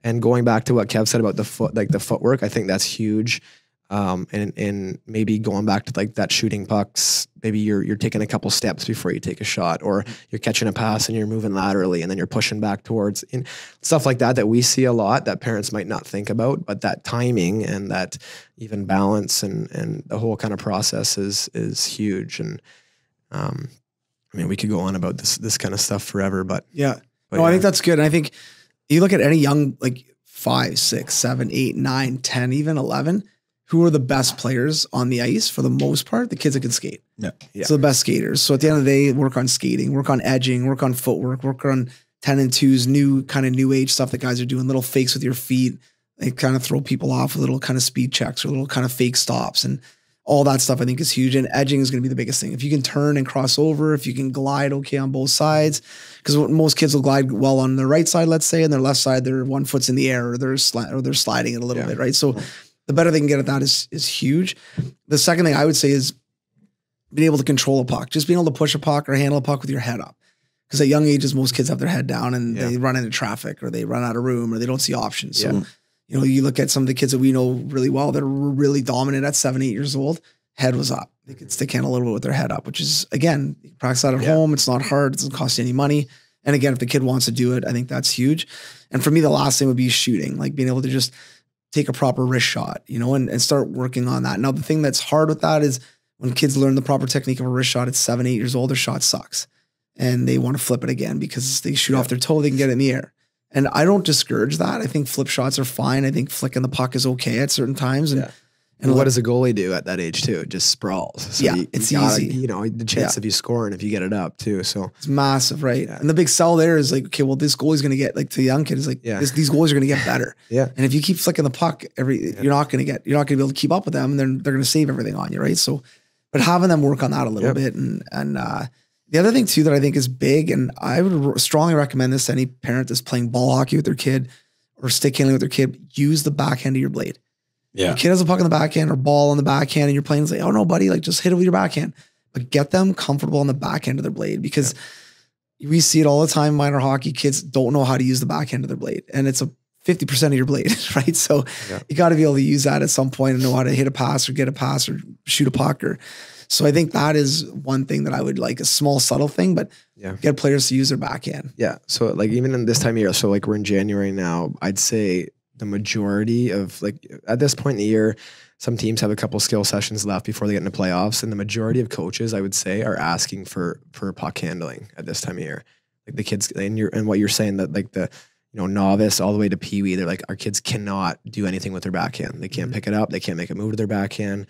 and going back to what Kev said about the footwork, I think that's huge. And maybe going back to like that shooting pucks, maybe you're taking a couple steps before you take a shot, or you're catching a pass and you're moving laterally and then you're pushing back towards, and stuff like that we see a lot that parents might not think about, but that timing and that even balance and the whole kind of process is huge. And we could go on about this kind of stuff forever, but I think that's good. And I think you look at any young, like 5, 6, 7, 8, 9, 10, even 11, who are the best players on the ice for the most part? The kids that can skate. Yeah. So the best skaters. So at the end of the day, work on skating, work on edging, work on footwork, work on 10 and 2s, new age stuff that guys are doing, little fakes with your feet. They kind of throw people off with little kind of speed checks or little kind of fake stops, and all that stuff I think is huge. And edging is going to be the biggest thing. If you can turn and cross over, if you can glide okay on both sides, because most kids will glide well on their right side, let's say, and their left side, their one foot's in the air, or they're sliding it a little bit, right? So the better they can get at that is huge. The second thing I would say is being able to control a puck, just being able to push a puck or handle a puck with your head up. Because at young ages, most kids have their head down and they run into traffic or they run out of room or they don't see options. So, you look at some of the kids that we know really well that are really dominant at 7, 8 years old, head was up. They could stick handle a little bit with their head up, which is, again, you practice that at home. It's not hard. It doesn't cost you any money. And again, if the kid wants to do it, I think that's huge. And for me, the last thing would be shooting, like being able to just take a proper wrist shot, and start working on that. Now, the thing that's hard with that is when kids learn the proper technique of a wrist shot at 7, 8 years old, their shot sucks. And they want to flip it again because they shoot off their toe, they can get it in the air. And I don't discourage that. I think flip shots are fine. I think flicking the puck is okay at certain times. And what does a goalie do at that age too? It just sprawls. So it's easy. The chance of you scoring if you get it up too. So it's massive, right? Yeah. And the big sell there is like, okay, well, this goalie's going to get, like, to the young kid is like, these goalies are going to get better. And if you keep flicking the puck you're not going to be able to keep up with them, and they're going to save everything on you, right? So, but having them work on that a little bit, and the other thing too that I think is big, and I would strongly recommend this to any parent that's playing ball hockey with their kid, or stick handling with their kid, use the backhand of your blade. Yeah. The kid has a puck on the backhand or ball on the backhand and you're playing, it's like, oh no, buddy, like just hit it with your backhand. But get them comfortable on the backhand of their blade because we see it all the time. Minor hockey kids don't know how to use the backhand of their blade. And it's a 50% of your blade, right? So you got to be able to use that at some point and know how to hit a pass or get a pass or shoot a puck. So I think that is one thing that I would like, a small, subtle thing, but get players to use their backhand. Yeah. So like even in this time of year, so like we're in January now, I'd say the majority of like at this point in the year, some teams have a couple skill sessions left before they get into playoffs. And the majority of coaches, I would say, are asking for puck handling at this time of year. Like the kids and what you're saying that like the, novice all the way to peewee, they're like, our kids cannot do anything with their backhand. They can't pick it up. They can't make a move to their backhand.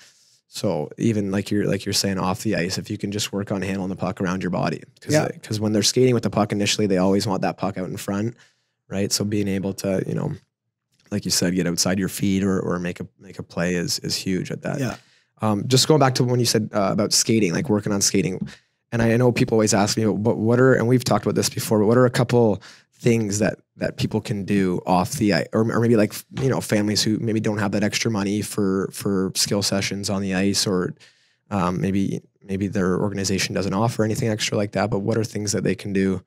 So even like you're saying off the ice, if you can just work on handling the puck around your body, because when they're skating with the puck initially, they always want that puck out in front, right? So being able to, like you said, get outside your feet or make a play is huge at that. Yeah. Just going back to when you said about skating, like working on skating, and I know people always ask me, but what are, and we've talked about this before, but what are a couple things that people can do off the ice, or maybe like, families who maybe don't have that extra money for skill sessions on the ice, or maybe their organization doesn't offer anything extra like that, but what are things that they can do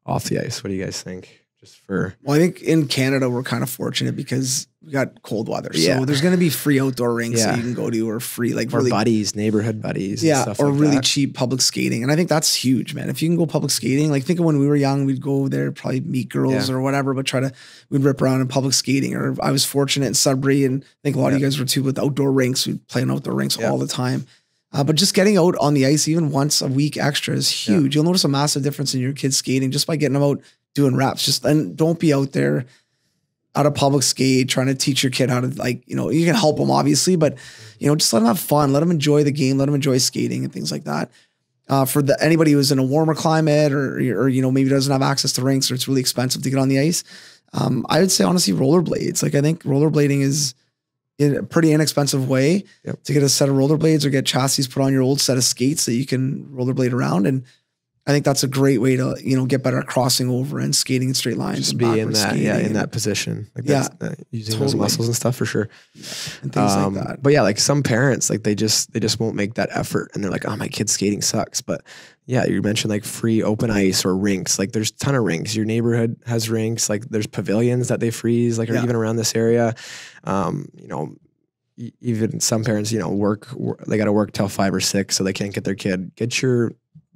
off the ice? What do you guys think? Well, I think in Canada, we're kind of fortunate because we got cold weather. So there's going to be free outdoor rinks that you can go to, or free, like, or really buddies, neighborhood buddies. Yeah. And stuff or like really that. cheap public skating. And I think that's huge, man. If you can go public skating, like think of when we were young, we'd go there, probably meet girls or whatever, but we'd rip around in public skating. Or I was fortunate in Sudbury, and I think a lot of you guys were too, with outdoor rinks. We'd play in outdoor rinks all the time. But just getting out on the ice even once a week extra is huge. You'll notice a massive difference in your kids skating just by getting them out doing reps. And don't be out there at a public skate trying to teach your kid how to, like, you can help them obviously, but just let them have fun, let them enjoy the game, let them enjoy skating and things like that. For anybody who's in a warmer climate or maybe doesn't have access to rinks, or it's really expensive to get on the ice, I would say honestly rollerblades. Like I think rollerblading is a pretty inexpensive way to get a set of rollerblades or get chassis put on your old set of skates that you can rollerblade around. And I think that's a great way to, get better at crossing over and skating in straight lines. Just be in that, in that position. Like using those muscles and stuff for sure. Yeah, and things like that. But yeah, like some parents, like they just won't make that effort, and they're like, oh, my kid's skating sucks. But yeah, you mentioned like free open ice or rinks. Like there's a ton of rinks. Your neighborhood has rinks. Like there's pavilions that they freeze, like, or even around this area. Even some parents, they got to work till 5 or 6, so they can't get their kid. Get your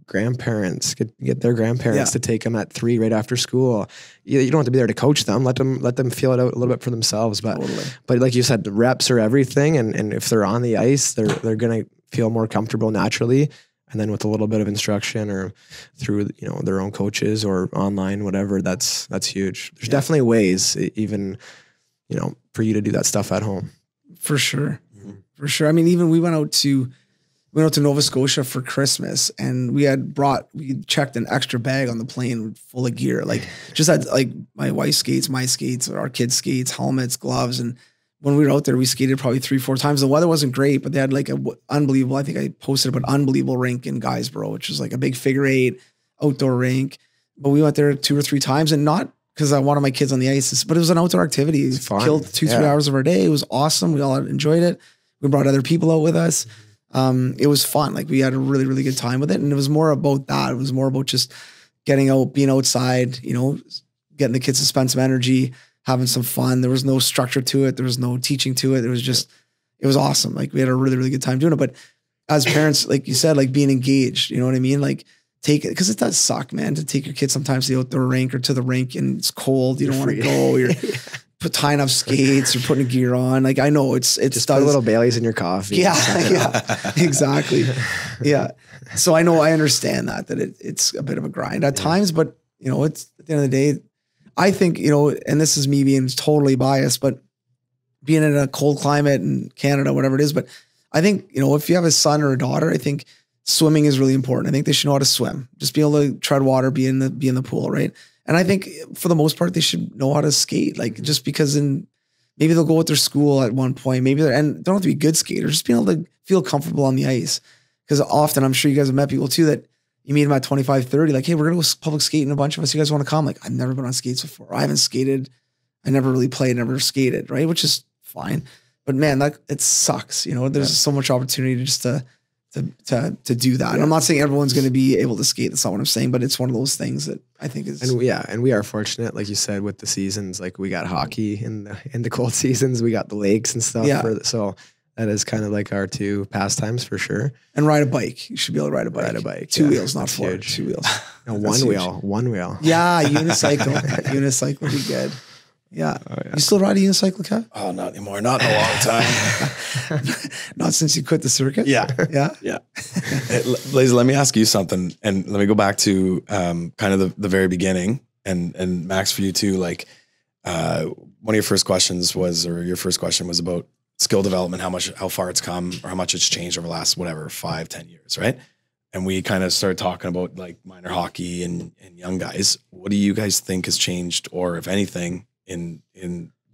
grandparents, get their grandparents to take them at 3 right after school. You don't have to be there to coach them. Let them feel it out a little bit for themselves. But but like you said, the reps are everything, and if they're on the ice, they're gonna feel more comfortable naturally. And then with a little bit of instruction or through their own coaches or online, whatever, that's huge. There's definitely ways, even for you to do that stuff at home. For sure, for sure. I mean, even we went out to Nova Scotia for Christmas, and we checked an extra bag on the plane full of gear. Like just had like my wife's skates, my skates, our kids' skates, helmets, gloves. And when we were out there, we skated probably 3-4 times. The weather wasn't great, but they had like unbelievable, I think I posted about unbelievable rink in Guysborough, which was like a big figure 8 outdoor rink. But we went there 2 or 3 times, and not because I wanted my kids on the ice, but it was an outdoor activity. It was killed 2-3 hours of our day. It was awesome. We all enjoyed it. We brought other people out with us. It was fun. Like we had a really, really good time with it. And it was more about that. It was more about just getting out, being outside, getting the kids to spend some energy, having some fun. There was no structure to it. There was no teaching to it. It was awesome. Like we had a really, really good time doing it. But as parents, like you said, like being engaged, you know what I mean? Like take it, because it does suck, man, to take your kids sometimes to the outdoor rink or to the rink and it's cold. You don't want to go. You're tying up skates or putting gear on. Like I know it's just put a little Baileys in your coffee. Yeah, exactly. Yeah. So I understand that it's a bit of a grind at times, but it's at the end of the day, I think, and this is me being totally biased, but being in a cold climate in Canada, whatever it is, but I think, if you have a son or a daughter, I think swimming is really important. I think they should know how to swim, just be able to tread water, be in the pool. Right. And I think for the most part, they should know how to skate, like just because maybe they'll go with their school at one point, and they don't have to be good skaters, just being able to feel comfortable on the ice. Because often, I'm sure you guys have met people too that you meet them at 25, 30, like, hey, we're going to go public skating, a bunch of us, you guys want to come? Like, I've never been on skates before. I haven't skated. I never really played, never skated, right? Which is fine. But man, it sucks. You know, there's so much opportunity just to do that. And I'm not saying everyone's going to be able to skate. That's not what I'm saying, but it's one of those things that I think is. And we are fortunate, like you said, with the seasons. Like we got hockey in the cold seasons. We got the lakes and stuff. Yeah. So that is kind of like our two pastimes for sure. And ride a bike. You should be able to ride a bike. Ride a bike. Two wheels, not four. Huge. 2 wheels. No, one wheel. Yeah, unicycle. Unicycle would be good. Yeah. Oh, yeah. You still ride a unicycle, Kev? Oh, not anymore. Not in a long time. Not since you quit the circuit? Yeah. Yeah. Yeah. Hey, Blaze, let me ask you something. And let me go back to kind of the very beginning. And Max, for you too, like one of your first questions was about skill development, how far it's come or how much it's changed over the last, 5-10 years, right? And we kind of started talking about like minor hockey and young guys. What do you guys think has changed, or if anything, in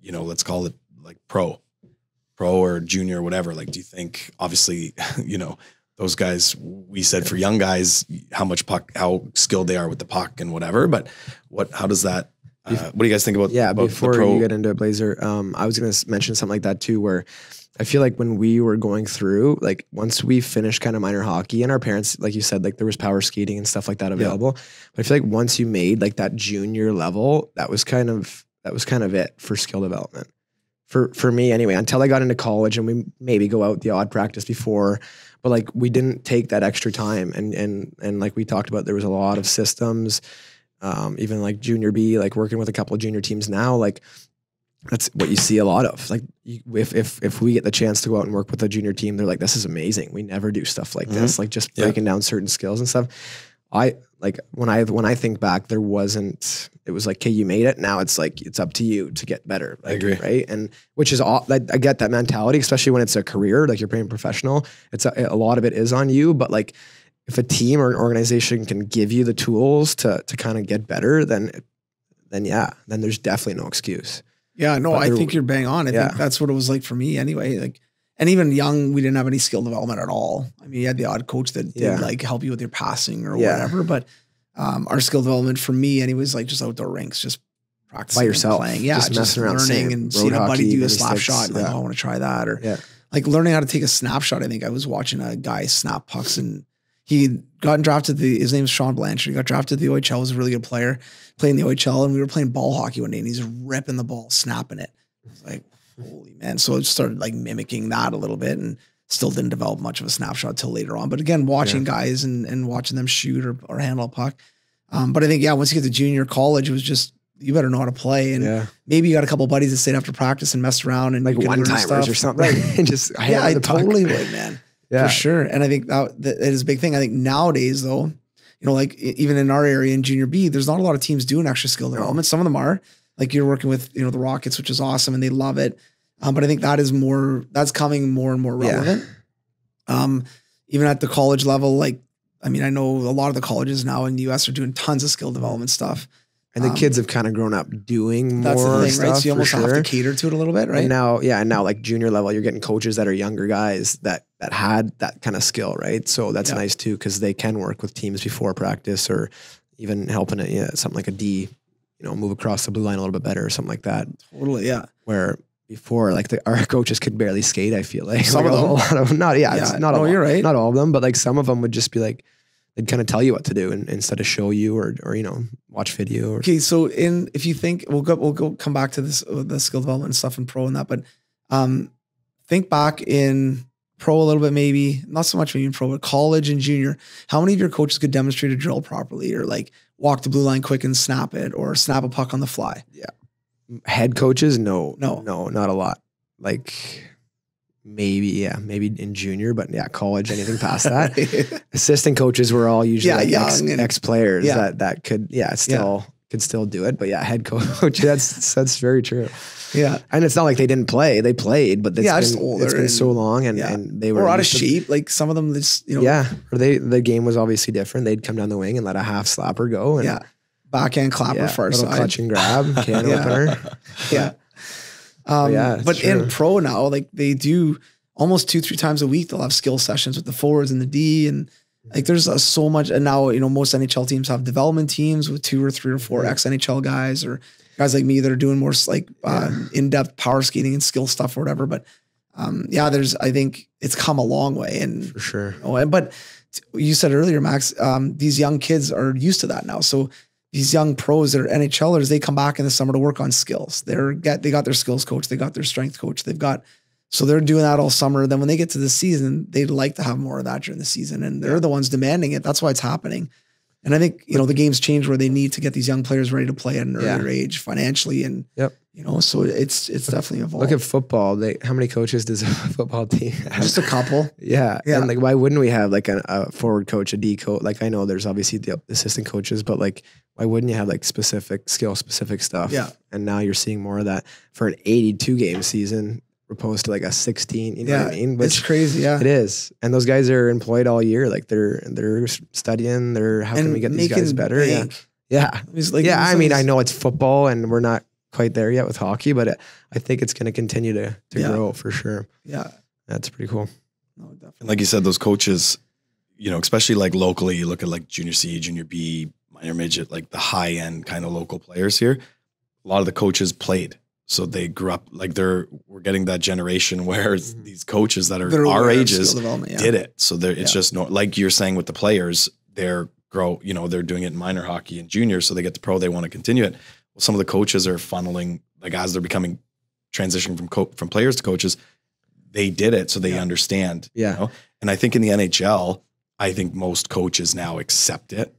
let's call it like pro or junior or whatever? Like, do you think, obviously, those guys, we said for young guys, how skilled they are with the puck and whatever, but how does that, what do you guys think about? About before you get into it, Blazer, I was going to mention something like that too, where I feel like when we were going through, like once we finished kind of minor hockey, and our parents, like you said, like there was power skating and stuff like that available. But I feel like once you made like that junior level, that was kind of it for skill development. For me anyway, until I got into college, and we maybe go out the odd practice before, but like we didn't take that extra time. And like we talked about, there was a lot of systems, even like junior B, like working with a couple of junior teams now, like that's what you see a lot of. Like if we get the chance to go out and work with a junior team, they're like, this is amazing. We never do stuff like this, like just breaking down certain skills and stuff. I like when I think back, it was like, okay, you made it. Now it's like, it's up to you to get better. Like, I agree. Right. And which is all, like, I get that mentality, especially when it's a career, like you're playing professional. It's a lot of it is on you, but like if a team or an organization can give you the tools to kind of get better, then there's definitely no excuse. Yeah, no, I think you're bang on. I think that's what it was like for me anyway. Like, and even young, we didn't have any skill development at all. I mean, you had the odd coach that did like help you with your passing or whatever, but our skill development for me anyways, like just outdoor rinks, just practicing by yourself, playing. Yeah, just messing around, learning and seeing a buddy do a slap shot. Like, I want to try that, or like learning how to take a snapshot. I think I was watching a guy snap pucks, and he got drafted. His name is Sean Blanchard. He got drafted to the OHL. Was a really good player, playing the OHL, and we were playing ball hockey one day, and he's ripping the ball, snapping it. It's like, holy man! So I started like mimicking that a little bit, and still didn't develop much of a snapshot till later on. But again, watching guys and watching them shoot or handle a puck. But I think once you get to junior college, it was just, you better know how to play, and maybe you got a couple of buddies that stayed after practice and messed around and like one-timers or something. Right. And just I totally would, man. For sure. And I think that is a big thing. I think nowadays though, like even in our area in junior B, there's not a lot of teams doing extra skill development. Some of them are, like you're working with, the Rockets, which is awesome, and they love it. But I think that's coming more and more relevant. Even at the college level, like, I mean, I know a lot of the colleges now in the US are doing tons of skill development stuff. And the kids have kind of grown up doing more stuff. That's the thing, right? So you almost have to cater to it a little bit, right? And now like junior level, you're getting coaches that are younger guys that had that kind of skill, right? So that's nice too, because they can work with teams before practice, or even helping it, something like a D, move across the blue line a little bit better or something like that. Totally, yeah. Where before, like our coaches could barely skate, I feel like. Some of them. A lot of them. It's not all, you're right. Not all of them, but like some of them would just be like, they'd kind of tell you what to do instead of show you or watch video. Okay, so if you think we'll come back to this the skill development stuff in pro and that, but think back in pro a little bit, maybe not so much maybe in pro, but college and junior. How many of your coaches could demonstrate a drill properly, or like walk the blue line quick and snap it, or snap a puck on the fly? Yeah, head coaches, no, not a lot. Like. Maybe in junior, but college, anything past that. Assistant coaches were all usually like ex players that could still do it. But head coach, that's very true. Yeah. And it's not like they didn't play. They played, but it's been so long and they were out of shape. Like some of them just, or the game was obviously different. They'd come down the wing and let a half slapper go. And backhand clapper far side. Clutch and grab, can opener. But in pro now, like they do almost 2-3 times a week, they'll have skill sessions with the forwards and the D, and like there's so much. And now most NHL teams have development teams with 2 or 3 or 4 ex NHL guys, or guys like me that are doing more like in-depth power skating and skill stuff or whatever. But I think it's come a long way, and For sure. but you said earlier, Max, these young kids are used to that now. So these young pros that are NHLers, they come back in the summer to work on skills. They got their skills coach, they got their strength coach, so they're doing that all summer. Then when they get to the season, they'd like to have more of that during the season, and they're the ones demanding it. That's why it's happening. And I think, the game's changed where they need to get these young players ready to play at an earlier age financially. And, so it's definitely evolved. Look at football. How many coaches does a football team have? Just a couple. Yeah. And like, why wouldn't we have like a forward coach, a D coach? Like, I know there's obviously the assistant coaches, but like, why wouldn't you have like specific stuff? Yeah. And now you're seeing more of that for an 82 game season opposed to like a 16, you know what I mean? It's crazy. Yeah, it is. And those guys are employed all year. Like they're studying, how can we get these guys better? Bank. Yeah. I mean, I know it's football and we're not quite there yet with hockey, but I think it's going to continue to grow for sure. Yeah. That's pretty cool. No, definitely. And like you said, those coaches, especially like locally, you look at like junior C, junior B, minor midget, like the high end kind of local players here. A lot of the coaches played. So they grew up like we're getting that generation where these coaches that are our ages did it. So it's just like you're saying with the players, they're doing it in minor hockey and junior. So they get to pro, they want to continue it. Well, some of the coaches are funneling, like as they're becoming transitioning from players to coaches, they did it. So they understand, and I think in the NHL, I think most coaches now accept it.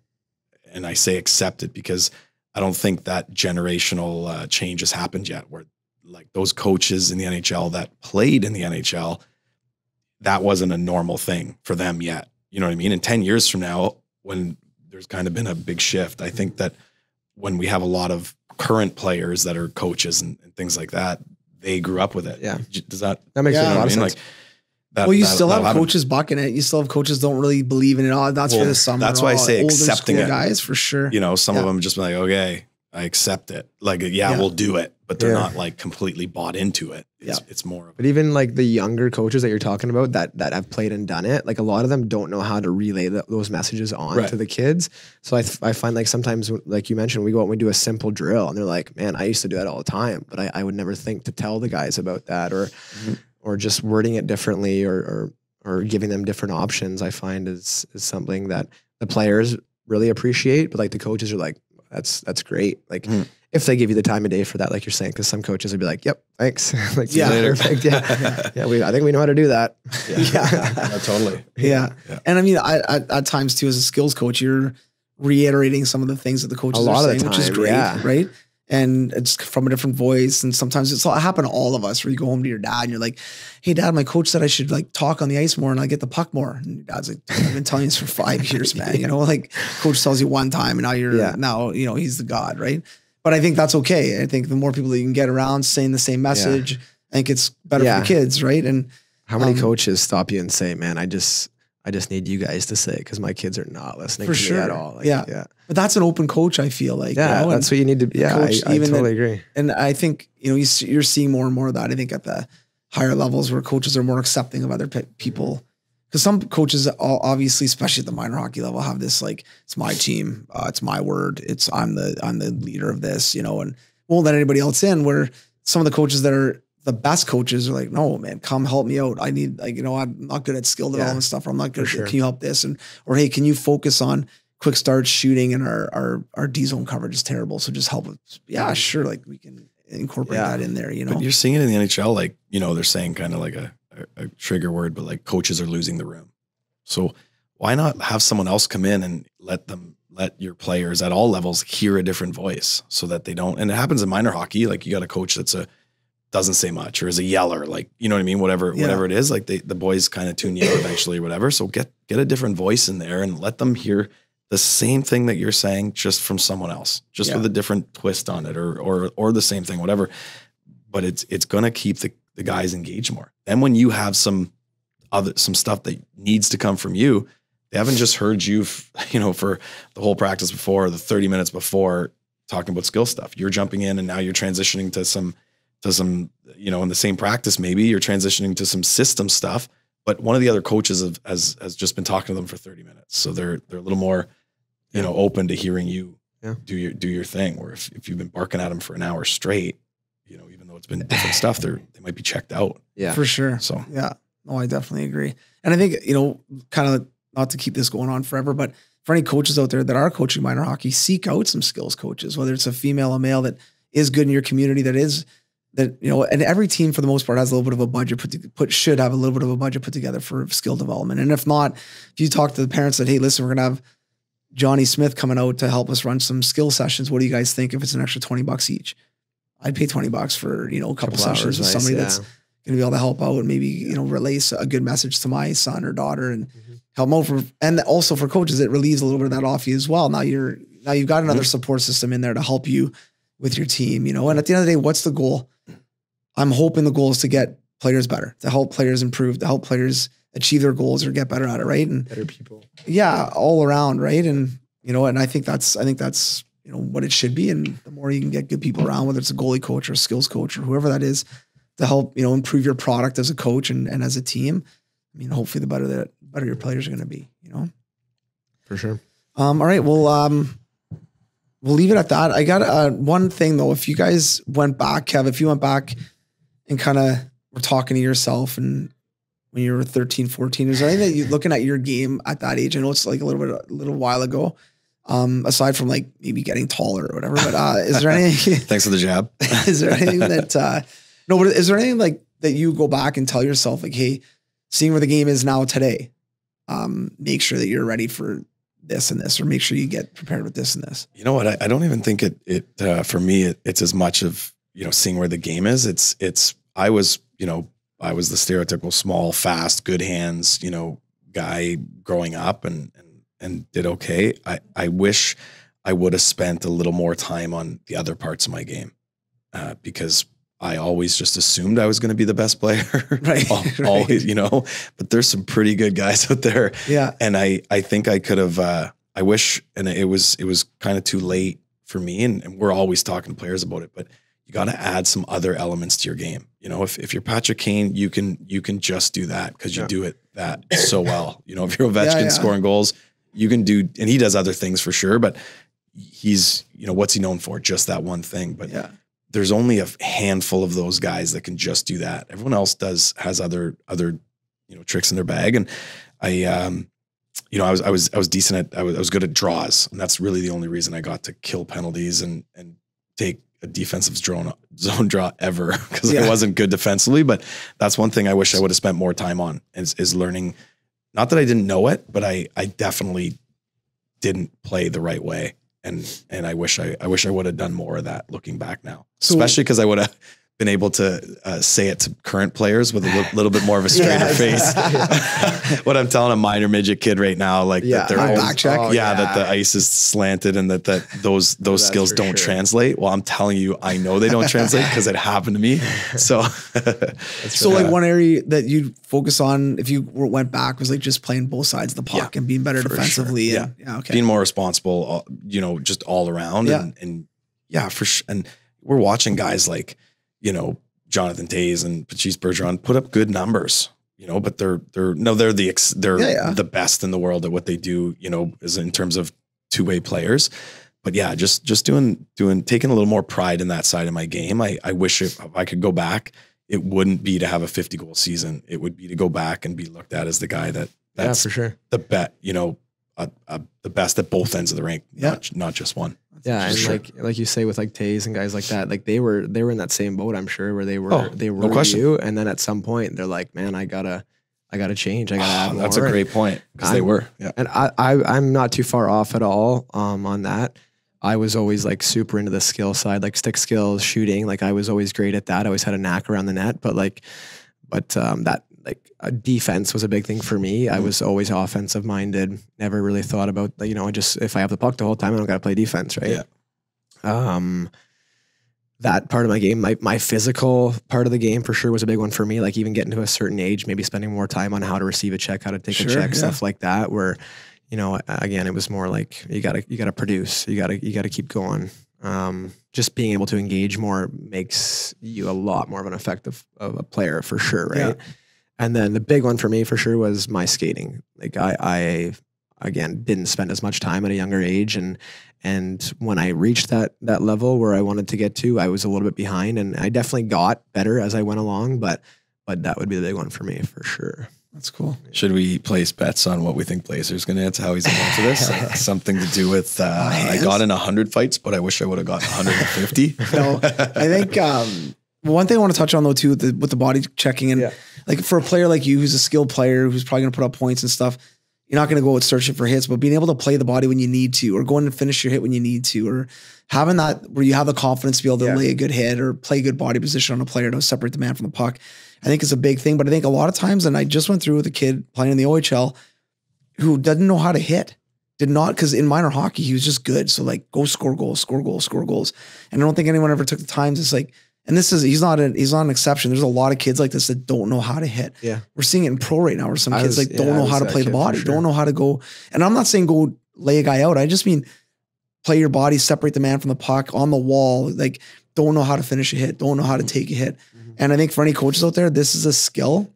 And I say accept it because I don't think that generational change has happened yet where like those coaches in the NHL that played in the NHL, that wasn't a normal thing for them yet. You know what I mean? And 10 years from now, when there's kind of been a big shift, I think that when we have a lot of current players that are coaches and things like that, they grew up with it. Yeah. Does that makes a lot of sense. Like, you still have coaches bucking it. You still have coaches don't really believe in it. Oh, that's for the summer. That's why I say older accepting school it. Guys, for sure. Some of them just be like, okay, I accept it. Like, we'll do it. But they're not like completely bought into it. It's more of But even like the younger coaches that you're talking about that have played and done it, like a lot of them don't know how to relay those messages on to the kids. So I find like sometimes, like you mentioned, we go out and we do a simple drill and they're like, man, I used to do that all the time, but I would never think to tell the guys about that or just wording it differently or giving them different options. I find is something that the players really appreciate, but like the coaches are like, that's great. Like if they give you the time of day for that, like you're saying, because some coaches would be like, yep, thanks. Like, perfect. I think we know how to do that. Totally. Yeah. And I mean, I at times too, as a skills coach, you're reiterating some of the things that the coaches are saying, which is great. Right. And it's from a different voice. And sometimes it happened to all of us where you go home to your dad and you're like, hey dad, my coach said I should like talk on the ice more and I get the puck more. And your dad's like, I've been telling you this for 5 years, man. Like coach tells you one time and now now, he's the God. Right. But I think that's okay. I think the more people that you can get around saying the same message, I think it's better for the kids. Right. And how many coaches stop you and say, man, I just need you guys to say it because my kids are not listening to me at all. Like, But that's an open coach, I feel like. That's what you need to be. Yeah, I totally agree. And I think, you're seeing more and more of that. I think at the higher levels where coaches are more accepting of other people. Because some coaches, obviously, especially at the minor hockey level, have this like, it's my team, it's my word, I'm the leader of this, and won't let anybody else in. Where some of the coaches that are the best coaches are like, no, man, come help me out. I need I'm not good at skill development stuff. Or I'm not good. Can you help this? Or hey, can you focus on quick starts, shooting, and our D zone coverage is terrible. So just help us. Yeah, sure. Like we can incorporate that in there, But you're seeing it in the NHL, like, they're saying kind of like a trigger word, but like coaches are losing the room. So why not have someone else come in and let your players at all levels hear a different voice so that they don't, and it happens in minor hockey. Like you got a coach that's doesn't say much or is a yeller, like, you know what I mean? Whatever it is, like the boys kind of tune you out eventually or whatever. So get a different voice in there and let them hear the same thing that you're saying just from someone else, just with a different twist on it or the same thing, whatever. But it's going to keep the guys engaged more. And when you have some stuff that needs to come from you, they haven't just heard you, for the whole practice before, the 30 minutes before talking about skill stuff. You're jumping in and now you're transitioning to some, in the same practice, maybe you're transitioning to some system stuff, but one of the other coaches has just been talking to them for 30 minutes. So they're a little more, open to hearing you do your thing. Where if you've been barking at them for an hour straight, you know, even though it's been different stuff, they might be checked out. Yeah, for sure. So yeah, no, I definitely agree. And I think, you know, kind of not to keep this going on forever, but for any coaches out there that are coaching minor hockey, seek out some skills coaches, whether it's a female, a male that is good in your community, that, you know, and every team for the most part has a little bit of a budget should have a little bit of a budget put together for skill development. And if not, if you talk to the parents that, hey, listen, we're going to have Johnny Smith coming out to help us run some skill sessions. What do you guys think if it's an extra $20 each? I'd pay $20 for, you know, a couple sessions with somebody that's going to be able to help out and maybe, you know, relay a good message to my son or daughter and help them out and also for coaches, it relieves a little bit of that off you as well. Now you've got another support system in there to help you with your team, you know, and at the end of the day, what's the goal? I'm hoping the goal is to get players better, to help players improve, to help players achieve their goals or get better at it. Right. And better people. Yeah. All around. Right. And, you know, and I think that's, you know, what it should be. And the more you can get good people around, whether it's a goalie coach or a skills coach or whoever that is to help, you know, improve your product as a coach and as a team. I mean, hopefully the better your players are going to be, you know, for sure. All right. Well, we'll leave it at that. I got one thing though. If you guys went back, Kev, if you went back and kind of were talking to yourself and when you were 13, 14, is there anything that you looking at your game at that age? I know it's like a little while ago. Aside from like maybe getting taller or whatever, but is there anything? Thanks for the jab. Is there anything that no? But is there anything like that you go back and tell yourself like, hey, seeing where the game is now today, make sure that you're ready for this and this, or make sure you get prepared with this and this. You know what? I don't even think it for me it's as much of, you know, seeing where the game is. I was the stereotypical small, fast, good hands, you know, guy growing up and did okay. I wish I would have spent a little more time on the other parts of my game because I always just assumed I was going to be the best player. Right. Always, you know, but there's some pretty good guys out there. Yeah. And I think I could have, I wish, and it was kind of too late for me. And we're always talking to players about it, but you got to add some other elements to your game. You know, if you're Patrick Kane, you can just do that because you do it that so well. You know, if you're Ovechkin scoring goals, you can do, and he does other things for sure, but he's, you know, what's he known for? Just that one thing. But there's only a handful of those guys that can just do that. Everyone else has other, you know, tricks in their bag. And I, you know, I was decent at, I was good at draws, and that's really the only reason I got to kill penalties and take a defensive zone draw ever because I wasn't good defensively. But that's one thing I wish I would have spent more time on is learning. Not that I didn't know it, but I definitely didn't play the right way. And I wish I would have done more of that looking back now, especially because I would have been able to say it to current players with a little bit more of a straighter face. What I'm telling a minor midget kid right now, like that their own back check. That the ice is slanted and that those skills don't translate. Well, I'm telling you, I know they don't translate because it happened to me. So, like one area that you'd focus on if you went back was like just playing both sides of the puck and being better defensively. Sure. And, being more responsible, you know, just all around. And for sure. And we're watching guys like, you know, Jonathan Toews and Patrice Bergeron put up good numbers, you know, but they're the best in the world at what they do, you know, is in terms of two-way players. But yeah, just taking a little more pride in that side of my game. I wish if I could go back, it wouldn't be to have a 50 goal season. It would be to go back and be looked at as the guy that's for sure the you know, the best at both ends of the rink, not just one. Yeah, and like you say with like Toews and guys like that, like they were in that same boat, I'm sure, where they were no question. You, and then at some point they're like, man, I gotta change. I gotta add more. That's a great point because they were. Yeah, and I'm not too far off at all on that. I was always like super into the skill side, like stick skills, shooting. Like I was always great at that. I always had a knack around the net, but that like defense was a big thing for me. I was always offensive minded. Never really thought about, you know, just if I have the puck the whole time, I don't got to play defense, right? Yeah. That part of my game, my physical part of the game for sure was a big one for me. Like even getting to a certain age, maybe spending more time on how to receive a check, how to take a check, stuff like that. Where, you know, again, it was more like you gotta produce, you gotta keep going. Just being able to engage more makes you a lot more of an effective of a player for sure, right? Yeah. And then the big one for me for sure was my skating. Like I again, didn't spend as much time at a younger age. And when I reached that level where I wanted to get to, I was a little bit behind, and I definitely got better as I went along, but that would be the big one for me for sure. That's cool. Should we place bets on what we think Blazer's going to answer, how he's going to answer this? Like something to do with, I got in 100 fights, but I wish I would have gotten 150. No, I think one thing I want to touch on though too with the body checking, and like for a player like you who's a skilled player who's probably going to put up points and stuff, you're not going to go out searching for hits, but being able to play the body when you need to, or going and finish your hit when you need to, or having that where you have the confidence to be able to lay a good hit or play good body position on a player to separate the man from the puck, I think is a big thing. But I think a lot of times, and I just went through with a kid playing in the OHL who doesn't know how to hit. Did not, because in minor hockey, he was just good. So like, go score goals, score goals, score goals. And I don't think anyone ever took the time to like, and he's not an exception. There's a lot of kids like this that don't know how to hit. Yeah. We're seeing it in pro right now where some kids don't know how to play the body, don't know how to go. And I'm not saying go lay a guy out. I just mean play your body, separate the man from the puck on the wall. Like, don't know how to finish a hit, don't know how to take a hit. And I think for any coaches out there, this is a skill,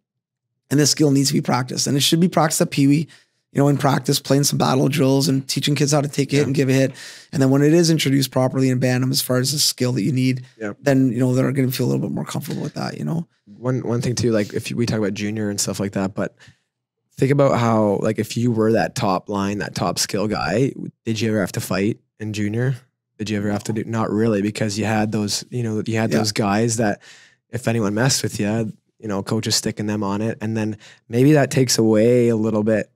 and this skill needs to be practiced. And it should be practiced at Pee Wee, in practice, playing some battle drills and teaching kids how to take a hit and give a hit. And then when it is introduced properly in Bantam as far as the skill that you need, then, they're going to feel a little bit more comfortable with that, One thing too, like if we talk about junior and stuff like that, but think about how, like, if you were that top line, that top skill guy, did you ever have to fight in junior? Did you ever have to do? Not really, because you had those, those guys that if anyone messed with you, coach is sticking them on it. And then maybe that takes away a little bit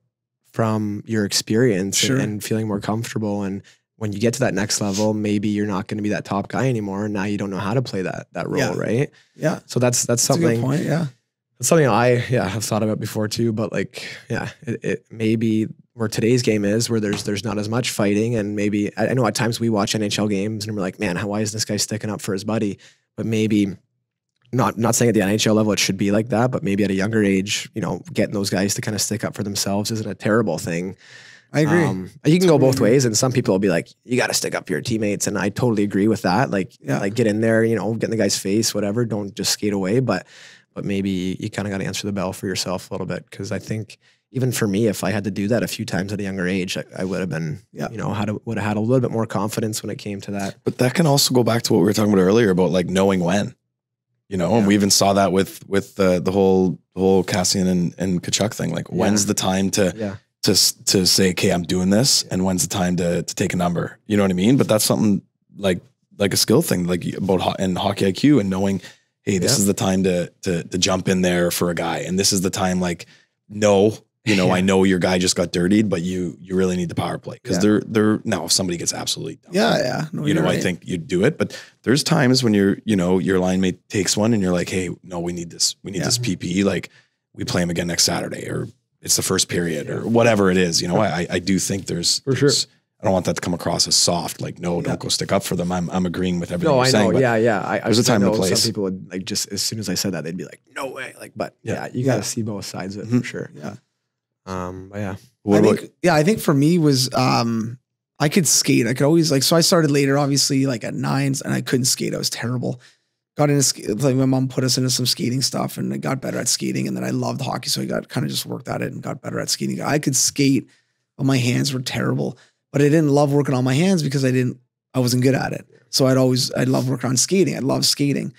from your experience and feeling more comfortable. And when you get to that next level, maybe you're not going to be that top guy anymore. And now you don't know how to play that role. Right. Yeah. So that's something. A good point. Yeah. That's something I have thought about before too, but like, it maybe where today's game is where there's not as much fighting. And maybe I know at times we watch NHL games and we're like, man, why is this guy sticking up for his buddy? But maybe not saying at the NHL level it should be like that, but maybe at a younger age, getting those guys to kind of stick up for themselves isn't a terrible thing. I agree. You can go both ways, and some people will be like, you got to stick up for your teammates. And I totally agree with that. Like get in there, get in the guy's face, whatever. Don't just skate away. But maybe you kind of got to answer the bell for yourself a little bit. Cause I think even for me, if I had to do that a few times at a younger age, I would have been, would have had a little bit more confidence when it came to that. But that can also go back to what we were talking about earlier about like knowing when. And we even saw that with the whole Cassian and Kachuk thing. Like, when's the time to say, okay, I'm doing this, and when's the time to take a number? You know what I mean? But that's something like a skill thing, like about in hockey IQ, and knowing, hey, this is the time to jump in there for a guy, and this is the time. Like, no, I know your guy just got dirtied, but you really need the power play, because they're now if somebody gets absolutely dumped, no, I think you'd do it. But there's times when your line mate takes one and you're like, hey, no, we need this PPE. Like, we play him again next Saturday, or it's the first period, or whatever it is. I do think there's for sure. I don't want that to come across as soft. Like, no, don't go stick up for them. I'm agreeing with everything you're saying. No, I know. There's a time and a place. Some people would like, just as soon as I said that, they'd be like, no way. Like, but you got to see both sides of it for sure. Yeah. I think for me was, I could skate. I could always so I started later, obviously, like at 9s, and I couldn't skate. I was terrible. Got into like my mom put us into some skating stuff, and I got better at skating. And then I loved hockey, so I got kind of just worked at it and got better at skating. I could skate, but my hands were terrible. But I didn't love working on my hands because I wasn't good at it. So I'd love working on skating. I love skating.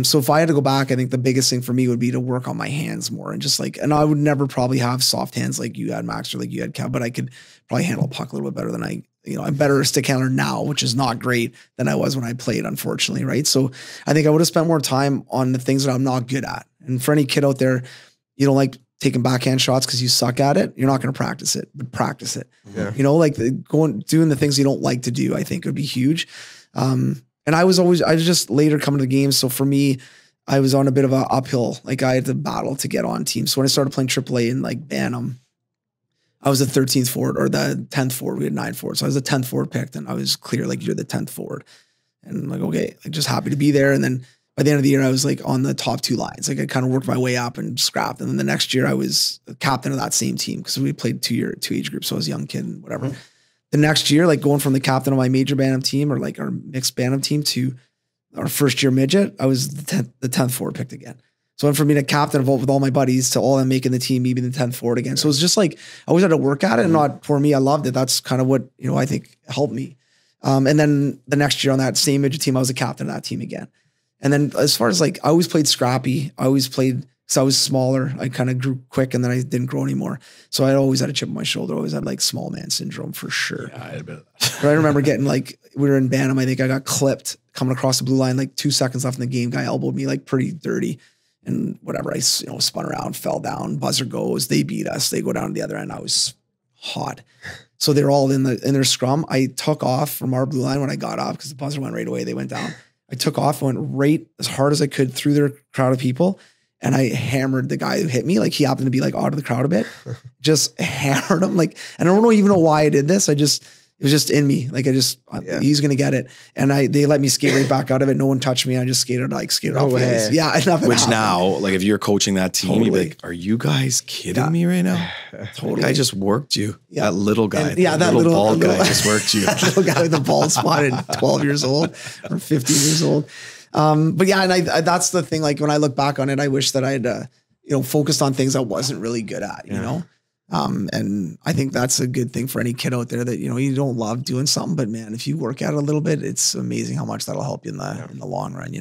So if I had to go back, I think the biggest thing for me would be to work on my hands more, and and I would never probably have soft hands like you had, Max, or like you had, Kev, but I could probably handle a puck a little bit better than I'm better a stick handler now, which is not great, than I was when I played, unfortunately. Right. So I think I would have spent more time on the things that I'm not good at. And for any kid out there, you don't like taking backhand shots because you suck at it, you're not going to practice it, but practice it. Yeah. Doing the things you don't like to do, I think would be huge. And I was just later coming to the game. So for me, I was on a bit of an uphill. Like, I had to battle to get on teams. So when I started playing AAA in like Bantam, I was the 13th forward or the 10th forward. We had 9 forwards. So I was the 10th forward picked, and I was clear, like, you're the 10th forward. And I'm like, okay, like, just happy to be there. And then by the end of the year, I was like on the top 2 lines. Like, I kind of worked my way up and scrapped. And then the next year I was the captain of that same team, because we played 2 age groups. So I was a young kid and whatever. The next year, like, going from the captain of my major Bantam team, or like our mixed Bantam team, to our first year midget, I was the 10th forward picked again. So it went from being a captain with all my buddies to all them making the team, me being the 10th forward again. So it was just like, I always had to work at it, and not for me, I loved it. That's kind of what, I think helped me. And then the next year on that same midget team, I was the captain of that team again. And then as far as like, I always played scrappy. I always played, because I was smaller. I kind of grew quick and then I didn't grow anymore. So I always had a chip on my shoulder. I always had like small man syndrome for sure. Yeah, I had a bit of that. But I remember getting like, we were in Bantam. I think I got clipped coming across the blue line, like 2 seconds left in the game. Guy elbowed me like pretty dirty. And whatever, I spun around, fell down, buzzer goes, they beat us, they go down to the other end. I was hot. So they're all in their scrum. I took off from our blue line when I got up because the buzzer went right away. They went down. I took off, went right as hard as I could through their crowd of people. And I hammered the guy who hit me. Like he happened to be like out of the crowd a bit, just hammered him. Like, and I don't even know why I did this. It was just in me. Like he's going to get it. And they let me skate right back out of it. No one touched me. I just skated off the ice. Yeah. Which now, like if you're coaching that team, you'd be like, are you guys kidding me right now? Totally. I just worked you. Yeah. That little guy. That little bald guy just worked you. That little guy with the bald spot at 12 years old or 15 years old. But yeah, and I that's the thing. Like when I look back on it, I wish that I had, focused on things I wasn't really good at, you know? And I think that's a good thing for any kid out there that, you don't love doing something, but man, if you work at it a little bit, it's amazing how much that'll help you in the long run,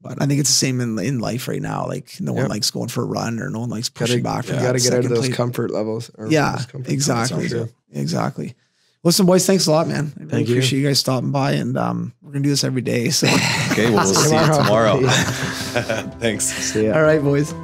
But I think it's the same in life right now. Like no one likes going for a run or no one likes pushing back. You got to get out of those comfort levels. Exactly. Listen, boys, thanks a lot, man. I really appreciate you guys stopping by, and we're going to do this every day. So okay, well, we'll see you tomorrow. Thanks. See ya. All right, boys.